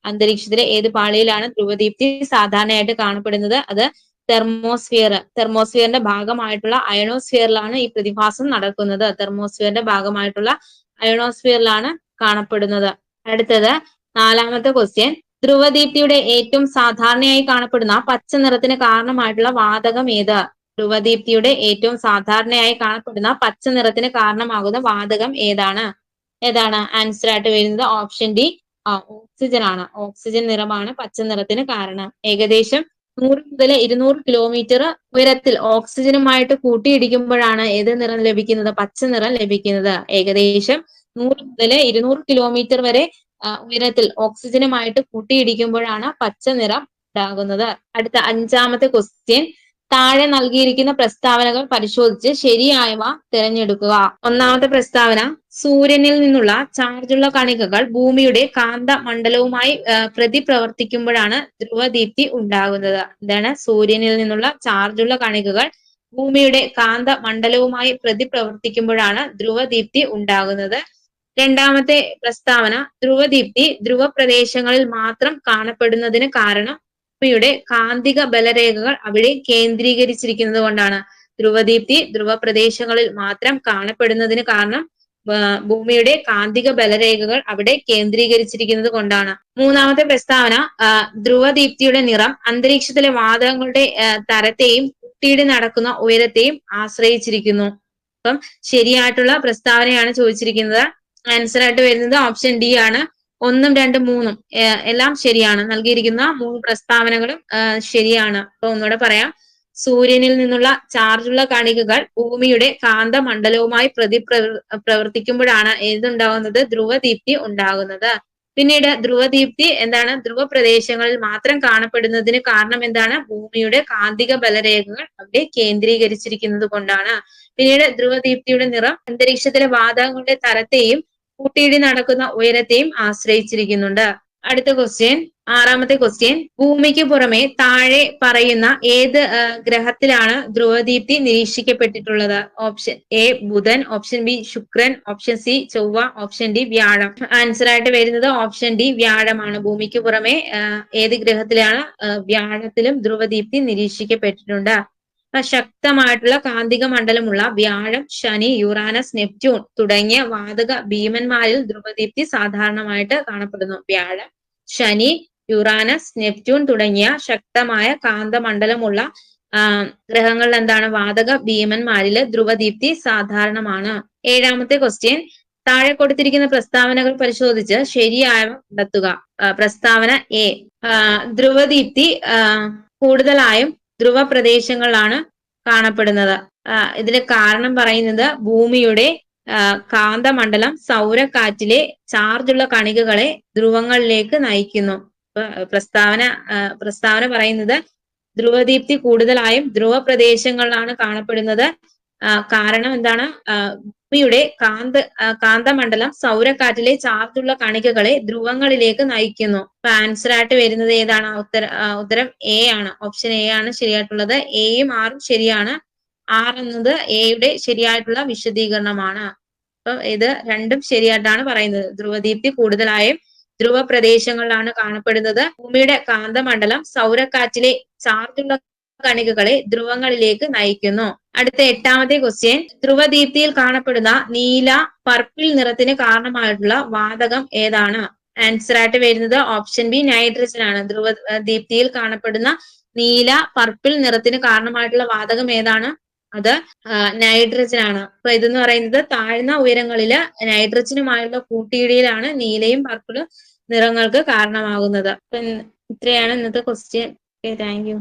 A: അന്തരീക്ഷത്തിലെ ഏത് പാളിയിലാണ് ധ്രുവദീപ്തി സാധാരണയായിട്ട് കാണപ്പെടുന്നത്? അത് തെർമോസ്ഫിയറിന്റെ ഭാഗമായിട്ടുള്ള അയണോസ്ഫിയറിലാണ് ഈ പ്രതിഭാസം നടക്കുന്നത്. തെർമോസ്ഫിയറിന്റെ ഭാഗമായിട്ടുള്ള അയണോസ്ഫിയറിലാണ് കാണപ്പെടുന്നത്. അടുത്തത് നാലാമത്തെ ക്വസ്റ്റ്യൻ, ധ്രുവദീപ്തിയുടെ ഏറ്റവും സാധാരണയായി കാണപ്പെടുന്ന പച്ച നിറത്തിന് കാരണമായിട്ടുള്ള വാതകം ഏത്? ധ്രുവദീപ്തിയുടെ ഏറ്റവും സാധാരണയായി കാണപ്പെടുന്ന പച്ച നിറത്തിന് കാരണമാകുന്ന വാതകം ഏതാണ്? ഏതാണ് ആൻസർ ആയിട്ട് വരുന്നത്? ഓപ്ഷൻ ഡി ഓക്സിജൻ ആണ്. ഓക്സിജൻ നിറമാണ് പച്ച നിറത്തിന് കാരണം. ഏകദേശം 100 മുതൽ 200 കിലോമീറ്റർ ഉയരത്തിൽ ഓക്സിജനുമായിട്ട് കൂട്ടിയിടിക്കുമ്പോഴാണ് ഏത് നിറം ലഭിക്കുന്നത്? പച്ച നിറം ലഭിക്കുന്നത്. ഏകദേശം 100 മുതൽ 200 കിലോമീറ്റർ വരെ ഉയരത്തിൽ ഓക്സിജനുമായിട്ട് കൂട്ടിയിടിക്കുമ്പോഴാണ് പച്ച നിറം ഉണ്ടാകുന്നത്. അടുത്ത 5ാമത്തെ ക്വസ്റ്റ്യൻ, താഴെ നൽകിയിരിക്കുന്ന പ്രസ്താവനകൾ പരിശോധിച്ച് ശരിയായവ തിരഞ്ഞെടുക്കുക. ഒന്നാമത്തെ പ്രസ്താവന, സൂര്യനിൽ നിന്നുള്ള ചാർജുള്ള കണികകൾ ഭൂമിയുടെ കാന്ത മണ്ഡലവുമായി പ്രതിപ്രവർത്തിക്കുമ്പോഴാണ് ധ്രുവദീപ്തി ഉണ്ടാകുന്നത്. എന്താണ്? സൂര്യനിൽ നിന്നുള്ള ചാർജുള്ള കണികകൾ ഭൂമിയുടെ കാന്ത മണ്ഡലവുമായി പ്രതിപ്രവർത്തിക്കുമ്പോഴാണ് ധ്രുവദീപ്തി ഉണ്ടാകുന്നത്. രണ്ടാമത്തെ പ്രസ്താവന, ധ്രുവദീപ്തി ധ്രുവ പ്രദേശങ്ങളിൽ മാത്രം കാണപ്പെടുന്നതിന് കാരണം ഭൂമിയുടെ കാന്തിക ബലരേഖകൾ അവിടെ കേന്ദ്രീകരിച്ചിരിക്കുന്നത് കൊണ്ടാണ്. ധ്രുവദീപ്തി ധ്രുവ പ്രദേശങ്ങളിൽ മാത്രം കാണപ്പെടുന്നതിന് കാരണം ഭൂമിയുടെ കാന്തിക ബലരേഖകൾ അവിടെ കേന്ദ്രീകരിച്ചിരിക്കുന്നത് കൊണ്ടാണ്. മൂന്നാമത്തെ പ്രസ്താവന, ധ്രുവദീപ്തിയുടെ നിറം അന്തരീക്ഷത്തിലെ വാതകങ്ങളുടെ തരത്തെയും കൂട്ടിയിടി നടക്കുന്ന ഉയരത്തെയും ആശ്രയിച്ചിരിക്കുന്നു. അപ്പം ശരിയായിട്ടുള്ള പ്രസ്താവനയാണ് ചോദിച്ചിരിക്കുന്നത്. ആൻസർ ആയിട്ട് വരുന്നത് ഓപ്ഷൻ ഡി ആണ്. 1, 2, 3 എല്ലാം ശരിയാണ്. നൽകിയിരിക്കുന്ന 3 പ്രസ്താവനകളും ശരിയാണ്. അപ്പൊ ഒന്നുകൂടെ പറയാം. സൂര്യനിൽ നിന്നുള്ള ചാർജുള്ള കണികകൾ ഭൂമിയുടെ കാന്ത മണ്ഡലവുമായി പ്രവർത്തിക്കുമ്പോഴാണ് ഏതുണ്ടാകുന്നത്? ധ്രുവദീപ്തി ഉണ്ടാകുന്നത്. പിന്നീട് ധ്രുവദീപ്തി എന്താണ്? ധ്രുവ പ്രദേശങ്ങളിൽ മാത്രം കാണപ്പെടുന്നതിന് കാരണം എന്താണ്? ഭൂമിയുടെ കാന്തിക ബലരേഖകൾ അവിടെ കേന്ദ്രീകരിച്ചിരിക്കുന്നത് കൊണ്ടാണ്. പിന്നീട് ധ്രുവദീപ്തിയുടെ നിറം അന്തരീക്ഷത്തിലെ വാതകങ്ങളുടെ തരത്തെയും കൂട്ടിയിടി നടക്കുന്ന ഉയരത്തെയും ആശ്രയിച്ചിരിക്കുന്നുണ്ട്. അടുത്ത ക്വസ്റ്റ്യൻ, 6ാമത്തെ ക്വസ്റ്റ്യൻ, ഭൂമിക്ക് പുറമെ താഴെ പറയുന്ന ഏത് ഗ്രഹത്തിലാണ് ധ്രുവദീപ്തി നിരീക്ഷിക്കപ്പെട്ടിട്ടുള്ളത്? ഓപ്ഷൻ എ ബുധൻ, ഓപ്ഷൻ ബി ശുക്രൻ, ഓപ്ഷൻ സി ചൊവ്വ, ഓപ്ഷൻ ഡി വ്യാഴം. ആൻസർ ആയിട്ട് വരുന്നത് ഓപ്ഷൻ ഡി വ്യാഴമാണ്. ഭൂമിക്ക് പുറമെ ഏത് ഗ്രഹത്തിലാണ്? വ്യാഴത്തിലും ധ്രുവദീപ്തി നിരീക്ഷിക്കപ്പെട്ടിട്ടുണ്ട്. ശക്തമായിട്ടുള്ള കാന്തിക മണ്ഡലമുള്ള വ്യാഴം, ശനി, യുറാനസ്, നെപ്റ്റ്യൂൺ തുടങ്ങിയ വാതക ഭീമന്മാരിൽ ധ്രുവദീപ്തി സാധാരണമായിട്ട് കാണപ്പെടുന്നു. വ്യാഴം, ശനി, യുറാനസ്, നെപ്റ്റ്യൂൺ തുടങ്ങിയ ശക്തമായ കാന്തമണ്ഡലമുള്ള ഗ്രഹങ്ങളിൽ എന്താണ്? വാതക ഭീമന്മാരിൽ ധ്രുവദീപ്തി സാധാരണമാണ്. 7ാമത്തെ ക്വസ്റ്റ്യൻ, താഴെ കൊടുത്തിരിക്കുന്ന പ്രസ്താവനകൾ പരിശോധിച്ച് ശരിയായവ കണ്ടെത്തുക. പ്രസ്താവന എ, ധ്രുവദീപ്തി കൂടുതലായും ധ്രുവ പ്രദേശങ്ങളിലാണ് കാണപ്പെടുന്നത്. ഇതിന് കാരണം പറയുന്നത് ഭൂമിയുടെ കാന്തമണ്ഡലം സൗരക്കാറ്റിലെ ചാർജുള്ള കണികകളെ ധ്രുവങ്ങളിലേക്ക് നയിക്കുന്നു. പ്രസ്താവന പറയുന്നത് ധ്രുവദീപ്തി കൂടുതലായും ധ്രുവ പ്രദേശങ്ങളിലാണ് കാണപ്പെടുന്നത്. കാരണം എന്താണ്? ഭൂമിയുടെ കാന്തമണ്ഡലം സൗരക്കാറ്റിലെ ചാർജുള്ള കണികകളെ ധ്രുവങ്ങളിലേക്ക് നയിക്കുന്നു. അപ്പൊ ആൻസർ ആയിട്ട് വരുന്നത് ഏതാണ്? ഉത്തരം എ ആണ്. ഓപ്ഷൻ എ ആണ് ശരിയായിട്ടുള്ളത്. എയും ആറും ശരിയാണ്. 6 എന്നത് എയുടെ ശരിയായിട്ടുള്ള വിശദീകരണമാണ്. അപ്പൊ ഇത് രണ്ടും ശരിയായിട്ടാണ് പറയുന്നത്. ധ്രുവദീപ്തി കൂടുതലായും ധ്രുവ പ്രദേശങ്ങളിലാണ് കാണപ്പെടുന്നത്. ഭൂമിയുടെ കാന്തമണ്ഡലം സൗരക്കാറ്റിലെ ചാർജുള്ള കണികകളെ ധ്രുവങ്ങളിലേക്ക് നയിക്കുന്നു. അടുത്ത 8ാമത്തെ ക്വസ്റ്റ്യൻ, ധ്രുവദീപ്തിയിൽ കാണപ്പെടുന്ന നീല, പർപ്പിൾ നിറത്തിന് കാരണമായിട്ടുള്ള വാതകം ഏതാണ്? ആൻസർ ആയിട്ട് വരുന്നത് ഓപ്ഷൻ ബി നൈട്രജൻ ആണ്. ധ്രുവദീപ്തിയിൽ കാണപ്പെടുന്ന നീല, പർപ്പിൾ നിറത്തിന് കാരണമായിട്ടുള്ള വാതകം ഏതാണ്? അത് നൈട്രജൻ ആണ്. അപ്പൊ ഇതെന്ന് പറയുന്നത് താഴ്ന്ന ഉയരങ്ങളില് നൈട്രജനുമായുള്ള കൂട്ടിയിടിയിലാണ് നീലയും പർപ്പിളും നിറങ്ങൾക്ക് കാരണമാകുന്നത്. അപ്പൊ ഇത്രയാണ് ഇന്നത്തെ ക്വസ്റ്റ്യൻ. Thank you.